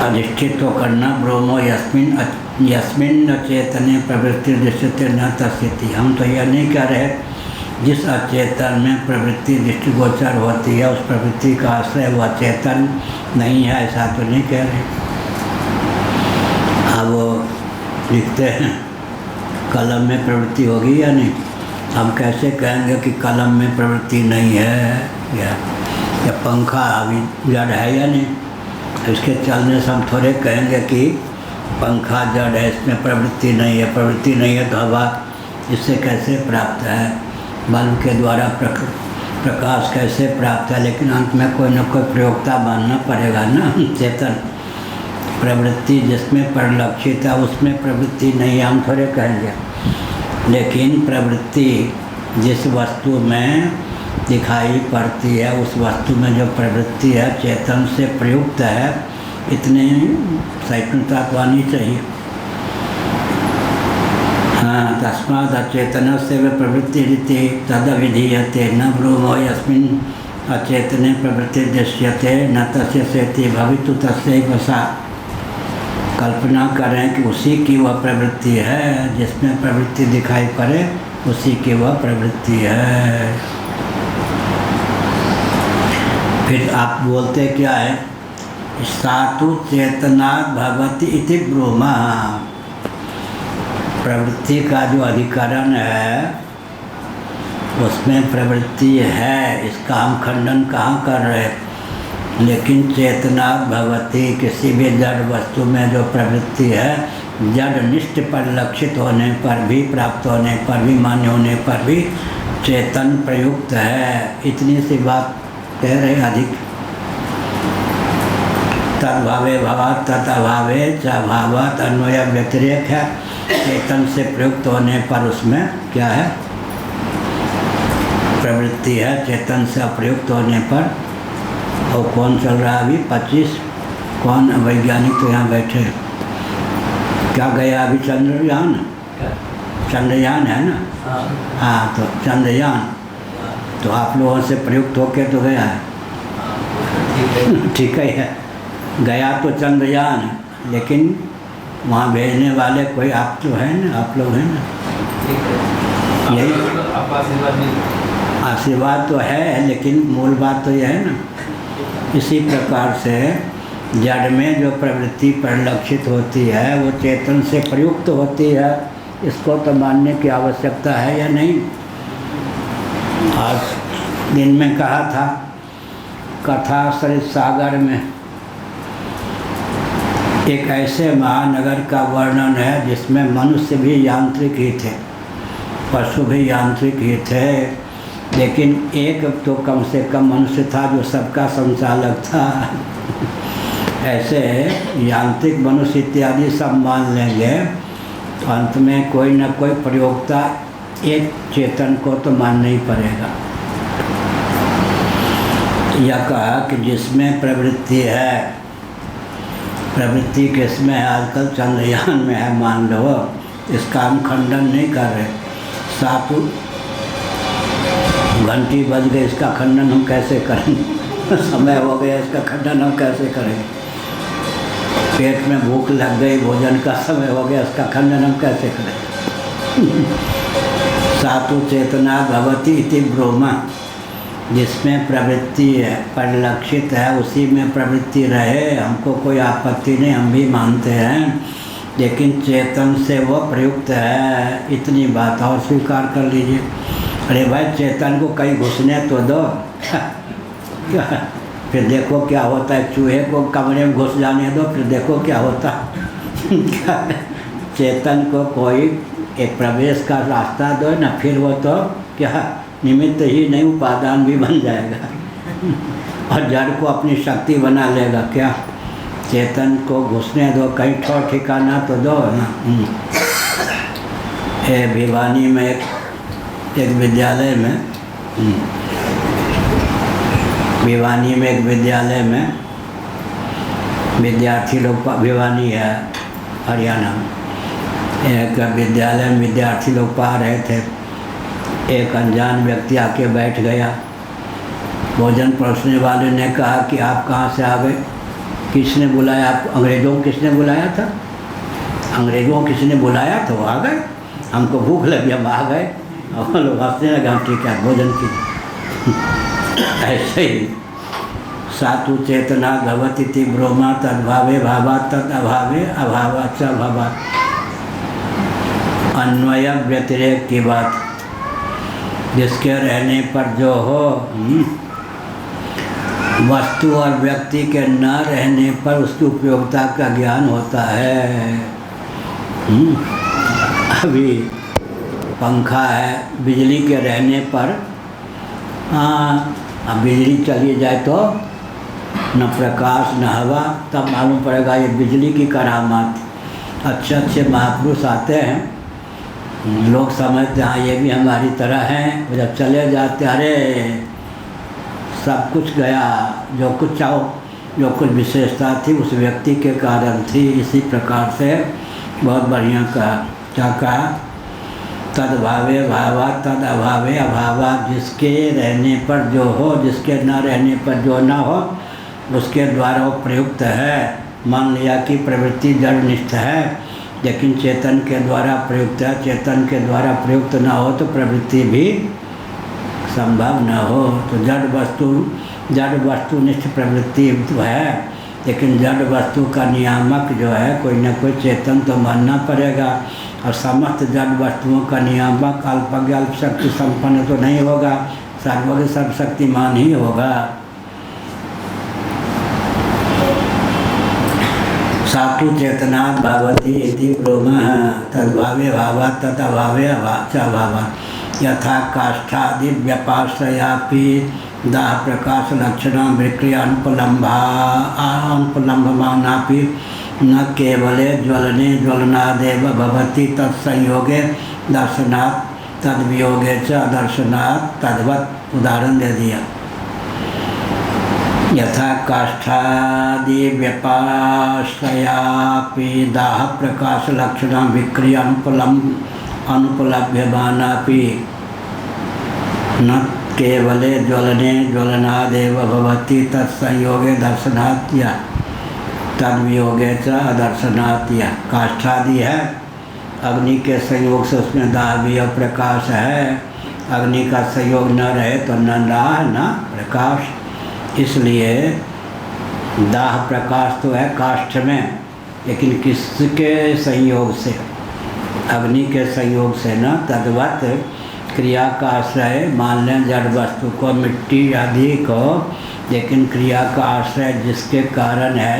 अधिष्ठित होकर न ब्रह्मो यस्मिन् चेतने प्रवृत्ति दृश्यते न तस्थिति। हम तो यह नहीं कह रहे जिस अचेतन में प्रवृत्ति दृष्टिगोचर होती है उस प्रवृत्ति का आश्रय वह चेतन नहीं है, ऐसा तो नहीं कह रहे। अब वो लिखते हैं कलम में प्रवृत्ति होगी या नहीं। हम कैसे कहेंगे कि कलम में प्रवृत्ति नहीं है, या पंखा अभी जड़ है या नहीं। इसके चलने से हम थोड़े कहेंगे कि पंखा जड़ है, इसमें प्रवृत्ति नहीं है। प्रवृत्ति नहीं है तो हवा इससे कैसे प्राप्त है, बल्ब के द्वारा प्रकाश कैसे प्राप्त है, लेकिन अंत में कोई न कोई प्रयोगता मानना पड़ेगा ना। चेतन प्रवृत्ति जिसमें परिलक्षित है उसमें प्रवृत्ति नहीं है, हम थोड़े कहेंगे। लेकिन प्रवृत्ति जिस वस्तु में दिखाई पड़ती है उस वस्तु में जो प्रवृत्ति है चेतन से प्रयुक्त है, इतने सहिष्णुता तो आनी चाहिए। हाँ, तस्माद् अचेतन से वे प्रवृत्ति रीति तद विधीयते न ब्रह्मो यस्मिन् अचेतने प्रवृत्ति दृश्यते न तस्य सेति भवितु तस्यैव सा। कल्पना करें कि उसी की वह प्रवृत्ति है, जिसमें प्रवृत्ति दिखाई पड़े उसी की वह प्रवृत्ति है। फिर आप बोलते क्या है, सातु चेतना भगवती इति ब्रह्मा। प्रवृत्ति का जो अधिकरण है उसमें प्रवृत्ति है, इसका हम खंडन कहाँ कर रहे हैं। लेकिन चेतना भगवती, किसी भी जड़ वस्तु में जो प्रवृत्ति है जड़ निष्ठ परिलक्षित होने पर भी, प्राप्त होने पर भी, मान्य होने पर भी चेतन प्रयुक्त है। इतनी सी बात कह रहे। अधिक तद्भावे भवात् तत् अभावे च भावात् अन्वय व्यतिरेक है। चेतन से प्रयुक्त होने पर उसमें क्या है, प्रवृत्ति है। चेतन से अप्रयुक्त होने पर, और कौन चल रहा है अभी 25, कौन वैज्ञानिक तो यहाँ बैठे, क्या गया अभी चंद्रयान, चंद्रयान है ना। हाँ, तो चंद्रयान तो आप लोगों से प्रयुक्त होके तो गया है। ठीक है, गया तो चंद्रयान, लेकिन वहाँ भेजने वाले कोई आप तो है ना, आप लोग हैं ना। यही आशीर्वाद तो है, लेकिन मूल बात तो यह है ना। इसी प्रकार से जड़ में जो प्रवृत्ति परिलक्षित होती है वो चेतन से प्रयुक्त होती है, इसको तो मानने की आवश्यकता है या नहीं। आज दिन में कहा था कथा सरित सागर में एक ऐसे महानगर का वर्णन है जिसमें मनुष्य भी यांत्रिक ही थे, पशु भी यांत्रिक ही थे, लेकिन एक तो कम से कम मनुष्य था जो सबका संचालक था। ऐसे यांत्रिक मनुष्य इत्यादि सब मान लेंगे तो अंत में कोई न कोई प्रयोक्ता एक चेतन को तो मानना ही पड़ेगा। यह कहा कि जिसमें प्रवृत्ति है, प्रवृत्ति किसमें है, आजकल चंद्रयान में है मान लो, इसका हम खंडन नहीं कर रहे। 7 घंटी बज गई, इसका खंडन हम कैसे करेंगे। समय हो गया, इसका खंडन हम कैसे करेंगे। पेट में भूख लग गई, भोजन का समय हो गया, उसका खंडन हम कैसे करें? सातु चेतना भवति इति ब्रह्मा, जिसमें प्रवृत्ति है, परिलक्षित है, उसी में प्रवृत्ति रहे, हमको कोई आपत्ति नहीं, हम भी मानते हैं, लेकिन चेतन से वो प्रयुक्त है, इतनी बात और स्वीकार कर लीजिए। अरे भाई चेतन को कहीं घुसने तो दो फिर देखो क्या होता है, चूहे को कमरे में घुस जाने दो, फिर देखो क्या होता चेतन को कोई एक प्रवेश का रास्ता दो ना, फिर वो तो क्या निमित्त ही नहीं, उपादान भी बन जाएगा और जड़ को अपनी शक्ति बना लेगा। क्या चेतन को घुसने दो, कहीं ठौर ठिकाना तो दो ना। भिवानी में एक विद्यालय में भिवानी में एक विद्यालय में विद्यार्थी लोग, भिवानी है हरियाणा में, एक विद्यालय में विद्यार्थी लोग पढ़ रहे थे। एक अनजान व्यक्ति आके बैठ गया। भोजन परोसने वाले ने कहा कि आप कहाँ से आ गए? किसने बुलाया आपको? अंग्रेज़ों को किसने बुलाया था? अंग्रेज़ों को किसने बुलाया था? वो आ गए, हमको भूख लगी, हम आ गए। और लोग हंसने लगे, हम ठीक है भोजन की ऐसे ही सातु चेतना भवति इति ब्रह्मा तद्भावे भावा तद अभावे अभावा च भावा। अन्वय व्यतिरेक की बात, जिसके रहने पर जो हो, वस्तु और व्यक्ति के न रहने पर उसकी उपयोगिता का ज्ञान होता है। अभी पंखा है, बिजली के रहने पर अब बिजली चली जाए तो न प्रकाश न हवा, तब मालूम पड़ेगा ये बिजली की करामात। अच्छे अच्छे महापुरुष आते हैं, लोग समझते हैं हाँ ये भी हमारी तरह हैं, जब चले जाते अरे सब कुछ गया, जो कुछ चाहो, जो कुछ विशेषता थी उस व्यक्ति के कारण थी। इसी प्रकार से बहुत बढ़िया कहा। क्या कहा? तद्भावे भावा तद अभावे अभावा, जिसके रहने पर जो हो, जिसके न रहने पर जो न हो, उसके द्वारा वो प्रयुक्त है। मान लिया कि प्रवृत्ति जड़निष्ठ है, लेकिन चेतन के द्वारा प्रयुक्त है। चेतन के द्वारा प्रयुक्त न हो तो प्रवृत्ति भी संभव न हो। तो जड़ वस्तुनिष्ठ प्रवृत्ति तो है, लेकिन जड़ वस्तु का नियामक जो है कोई न कोई चेतन तो मानना पड़ेगा। और समस्त जड़ वस्तुओं का नियामक अल्पज्ञ अल्प शक्ति संपन्न तो नहीं होगा, सर्वज्ञ सर्वशक्तिमान ही होगा। सातु चेतना भवति इति ब्रह्म तद्भावे भावा तदभावे च भावा। यथा काष्ठादि व्यपाश्रयापि दाह प्रकाश लक्षण विक्रिया अनुपलम्भमानापि न केवले ज्वलने ज्वलनादेव भवति तत्संयोगे दर्शनात् तद्वियोगे च अदर्शनात् तद्वत् उदाहरण दे दिया। यथा काष्ठादि व्यपाश्रयापि दाह प्रकाश लक्षण विक्रिया अनुपलभ्यमानापि न केवले ज्वलने ज्वलनादेव भवति तत्संयोगे दर्शनात् या तद्वियोगे च अदर्शनात्। या काष्ठादि है, अग्नि के संयोग से उसमें दाह भी और प्रकाश है। अग्नि का संयोग न रहे तो न दाह न प्रकाश, इसलिए दाह प्रकाश तो है काष्ठ में, लेकिन किसके संयोग से? अग्नि के संयोग से न। तद्वत क्रिया का आश्रय मान लें जड़ वस्तु को, मिट्टी आदि को, लेकिन क्रिया का आश्रय जिसके कारण है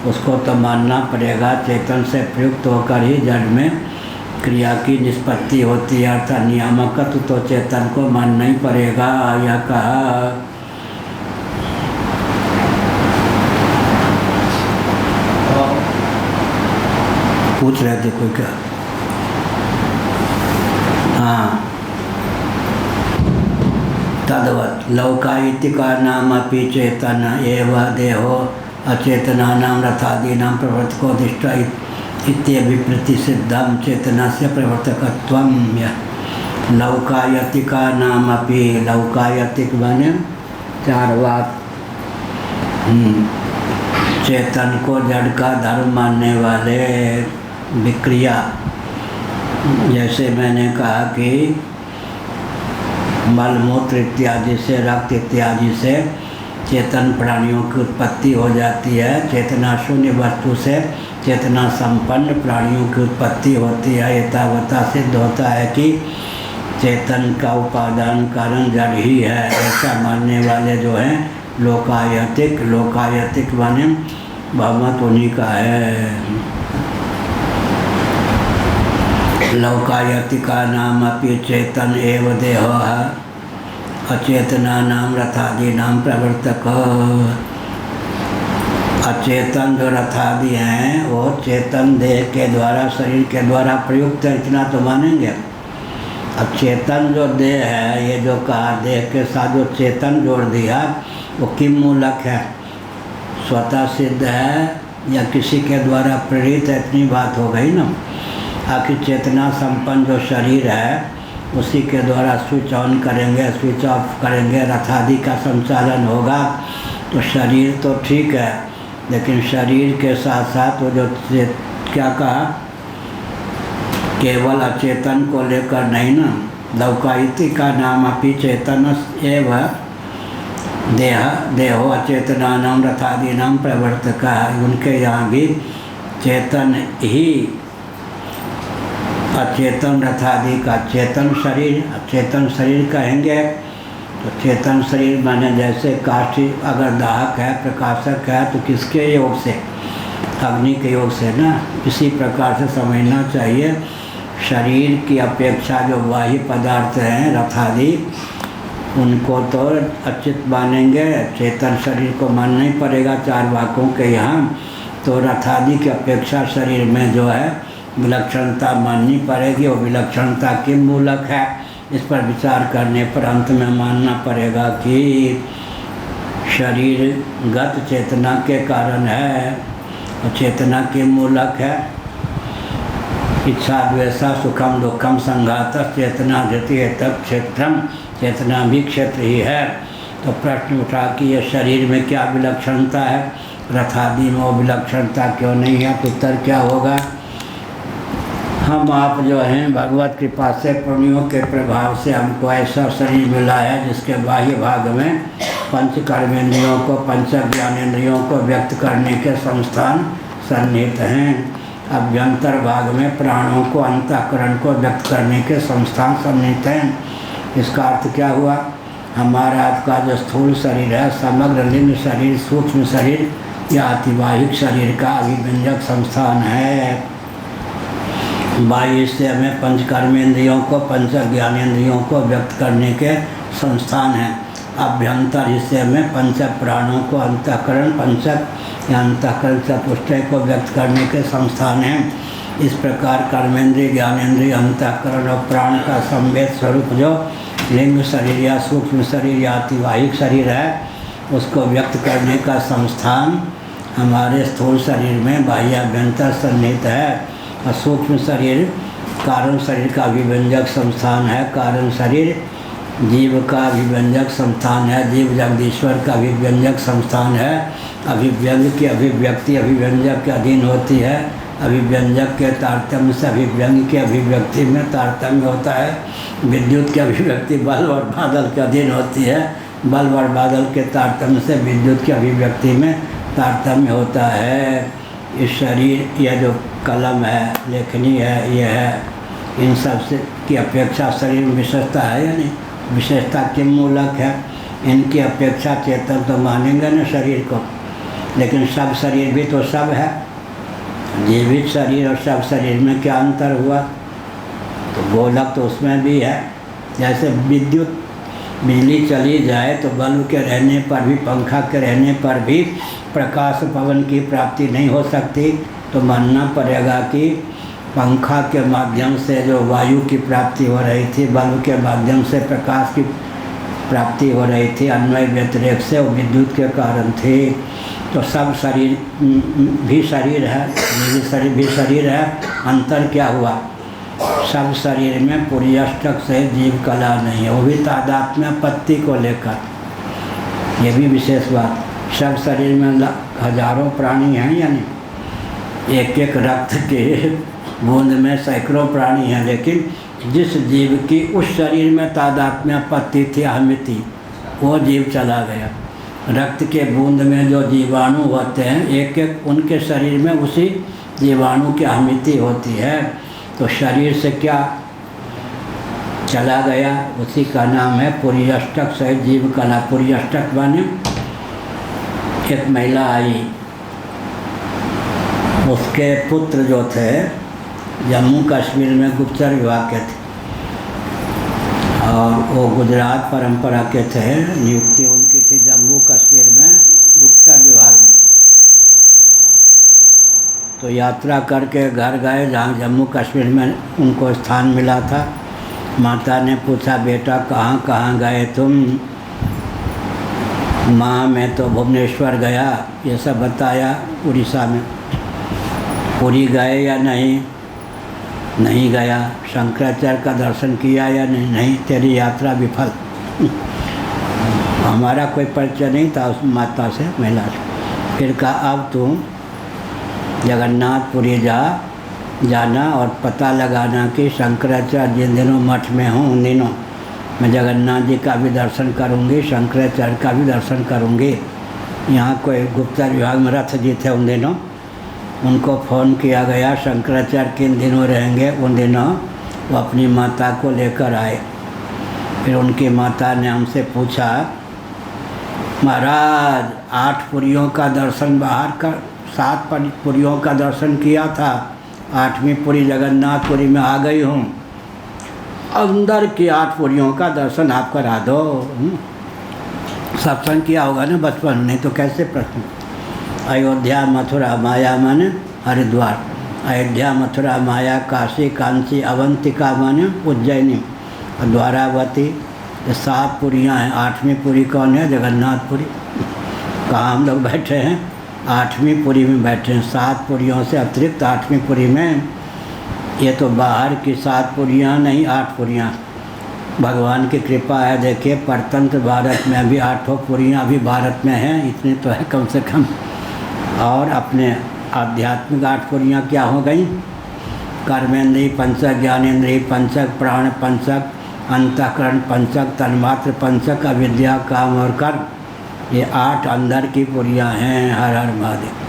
उसको तो मानना पड़ेगा। चेतन से प्रयुक्त होकर ही जड़ में क्रिया की निष्पत्ति होती है, अर्थात नियामकत्व तो चेतन को मानना ही पड़ेगा। यह कहा। पूछ रहे थे कोई क्या? हाँ, तद्वत् लौकायितिका नाम अपि चेतन एव देहो अचेतनानां रथादीनां प्रवर्तको दिष्टा इत्यभिप्रति सिद्धं चेतनस्य प्रवर्तकत्वं। लौकायतिका नाम अपि, लौकायतिक बने चार बात, चेतन को जड़ का धर्म मानने वाले विक्रिया, जैसे मैंने कहा कि मलमूत्र इत्यादि से, रक्त इत्यादि से चेतन प्राणियों की उत्पत्ति हो जाती है। चेतना शून्य वस्तु से चेतना संपन्न प्राणियों की उत्पत्ति होती है। यथावता सिद्ध होता है कि चेतन का उपादान कारण जड़ ही है, ऐसा मानने वाले जो हैं लोकायतिक। लोकायतिक माने बहुमत उन्हीं का है। लोकायतिका नाम अपि चेतन एव देहो अचेतना नाम रथादि नाम प्रवर्तक। अचेतन जो रथादि हैं वो चेतन देह के द्वारा, शरीर के द्वारा प्रयुक्त है, इतना तो मानेंगे। अब चेतन जो देह है, ये जो कहा देह के साथ जो चेतन जोड़ दिया वो किम मूलक है, स्वतः सिद्ध है या किसी के द्वारा प्रेरित है, इतनी बात हो गई ना। आखिर चेतना संपन्न जो शरीर है उसी के द्वारा स्विच ऑन करेंगे, स्विच ऑफ करेंगे, रथादि का संचालन होगा। तो शरीर तो ठीक है, लेकिन शरीर के साथ साथ वो जो क्या कहा, केवल अचेतन को लेकर नहीं ना। लौकायिति का नाम अपि चेतन एव देहो अचेतना नाम रथादि नाम प्रवर्तक है। उनके यहाँ भी चेतन ही अचेतन रथादि का चेतन शरीर कहेंगे। तो चेतन शरीर माने जैसे काष्ठी अगर दाहक है, प्रकाशक है, तो किसके योग से, अग्नि के योग से ना। इसी प्रकार से समझना चाहिए, शरीर की अपेक्षा जो बाह्य पदार्थ हैं रथादि, उनको तो अचित मानेंगे, चेतन शरीर को मानना ही पड़ेगा चार वाकों के यहाँ। तो रथादि की अपेक्षा शरीर में जो है विलक्षणता माननी पड़ेगी। और विलक्षणता के मूलक है, इस पर विचार करने पर अंत में मानना पड़ेगा कि शरीरगत चेतना के कारण है और चेतना के मूलक है। इच्छा द्वेषा सुखम दुखम संघात चेतना धृति तब क्षेत्रम, चेतना भी क्षेत्र ही है। तो प्रश्न उठा कि ये शरीर में क्या विलक्षणता है, रथादि में वो विलक्षणता क्यों नहीं है। तो उत्तर क्या होगा, हम आप जो हैं भगवत कृपा से, पुण्यों के प्रभाव से हमको ऐसा शरीर मिला है जिसके बाह्य भाग में पंच कर्मेंद्रियों को, पंच ज्ञानेंद्रियों को व्यक्त करने के संस्थान सन्निहित हैं। अभ्यंतर भाग में प्राणों को, अंतःकरण को व्यक्त करने के संस्थान सन्निहित हैं। इसका अर्थ क्या हुआ, हमारा आपका जो स्थूल शरीर है, समग्र लिंग शरीर, सूक्ष्म शरीर या अतिवाहिक शरीर का अभिव्यंजक संस्थान है। बाह्य हिस्से में पंच कर्मेंद्रियों को, पंच ज्ञानेंद्रियों को व्यक्त करने के संस्थान हैं। अभ्यंतर हिस्से में पंच प्राणों को, अंतःकरण पंचक या अंतःकरण चतुष्टय को व्यक्त करने के संस्थान हैं। इस प्रकार कर्मेंद्रिय, ज्ञानेंद्रिय, अंतःकरण और प्राण का संवेद स्वरूप जो लिंग शरीर या सूक्ष्म शरीर या अतिवाहिक शरीर है, उसको व्यक्त करने का संस्थान हमारे स्थूल शरीर में बाह्याभ्यंतर सन्निहित है। और सूक्ष्म शरीर कारण शरीर का अभिव्यंजक संस्थान है। कारण शरीर जीव का अभिव्यंजक संस्थान है, जीव जगदीश्वर का अभिव्यंजक संस्थान है। अभिव्यंग की अभिव्यक्ति अभिव्यंजक के अधीन होती है। अभिव्यंजक के तारतम्य से अभिव्यंग की अभिव्यक्ति में तारतम्य होता है। विद्युत की अभिव्यक्ति बल्ब और बादल के अधीन होती है। बल्ब और बादल के तारतम्य से विद्युत की अभिव्यक्ति में तारतम्य होता है। इस शरीर, यह जो कलम है, लेखनी है, यह है, इन सब से की अपेक्षा शरीर में विशेषता है या नहीं, विशेषता के मूलक है। इनकी अपेक्षा चेतन तो मानेंगे न शरीर को, लेकिन सब शरीर भी तो सब है। जीवित शरीर और सब शरीर में क्या अंतर हुआ, तो गोलक तो उसमें भी है। जैसे विद्युत, बिजली चली जाए तो बल्ब के रहने पर भी, पंखा के रहने पर भी प्रकाश पवन की प्राप्ति नहीं हो सकती। तो मानना पड़ेगा कि पंखा के माध्यम से जो वायु की प्राप्ति हो रही थी, बल्ब के माध्यम से प्रकाश की प्राप्ति हो रही थी, अन्वय व्यतिरेक से वो विद्युत के कारण थी। तो सब शरीर भी शरीर है, जीवित शरीर भी शरीर है। अंतर क्या हुआ, सब शरीर में पूरी अष्टक से जीव कला नहीं है, वो भी तादात्म्य पत्ति को लेकर। ये भी विशेष बात, सब शरीर में हजारों प्राणी हैं, यानी एक एक रक्त के बूंद में सैकड़ों प्राणी हैं, लेकिन जिस जीव की उस शरीर में तादात्म्य पत्ति थी, अहमियत थी, वो जीव चला गया। रक्त के बूंद में जो जीवाणु होते हैं, एक एक उनके शरीर में उसी जीवाणु की अहमियत होती है। तो शरीर से क्या चला गया, उसी का नाम है पुरीअष्टक सहित जीव कला। पुरीअष्टक माने एक महिला आई, उसके पुत्र जो थे जम्मू कश्मीर में गुप्तचर विभाग के थे, और वो गुजरात परंपरा के थे, नियुक्ति उनकी थी जम्मू कश्मीर में गुप्तचर विभाग में। तो यात्रा करके घर गए जहाँ जम्मू कश्मीर में उनको स्थान मिला था। माता ने पूछा, बेटा कहाँ कहाँ गए तुम? माँ मैं तो भुवनेश्वर गया, ये सब बताया, उड़ीसा में। पुरी गए या नहीं? नहीं गया। शंकराचार्य का दर्शन किया या नहीं? नहीं, तेरी यात्रा विफल। हमारा कोई परिचय नहीं था उस माता से, महिला से। फिर कहा, अब तुम जगन्नाथपुरी जाना और पता लगाना कि शंकराचार्य जिन दिनों मठ में हों उन दिनों मैं जगन्नाथ जी का भी दर्शन करूंगी, शंकराचार्य का भी दर्शन करूंगी। यहाँ कोई गुप्तचर विभाग में रथ जी थे उन दिनों, उनको फ़ोन किया गया, शंकराचार्य किन दिनों रहेंगे, उन दिनों वो अपनी माता को लेकर आए। फिर उनकी माता ने हमसे पूछा, महाराज 8 पुरियों का दर्शन बाहर कर, 7 पुरियों का दर्शन किया था, 8वीं पुरी जगन्नाथपुरी में आ गई हूँ, अंदर की 8 पुरियों का दर्शन आप करा दो। सत्संग किया होगा ना बचपन, नहीं तो कैसे प्रश्न। अयोध्या मथुरा माया माने हरिद्वार, अयोध्या मथुरा माया काशी कांची अवंतिका माने उज्जैनी, द्वारावती, ये 7 पुरियाँ हैं। 8वीं पुरी कौन है? जगन्नाथपुरी। कहाँ हम लोग बैठे हैं? 8वीं पुरी में बैठे हैं। 7 पुरियों से अतिरिक्त 8वीं पुरी में। ये तो बाहर की 7 पुरियाँ नहीं, 8 पुरियाँ। भगवान की कृपा है, देखिए परतंत्र भारत में भी 8 पुरियाँ अभी भारत में हैं, इतने तो है कम से कम। और अपने आध्यात्मिक 8 पुरियाँ क्या हो गई? कर्मेंद्रिय पंचक, ज्ञानेंद्रिय पंचक, प्राण पंचक, अंतःकरण पंचक, तन्मात्र पंचक, अविद्या काम और कर्म, ये 8 अंदर की पुरियाँ हैं। हर हर महादेव।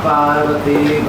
पार्वती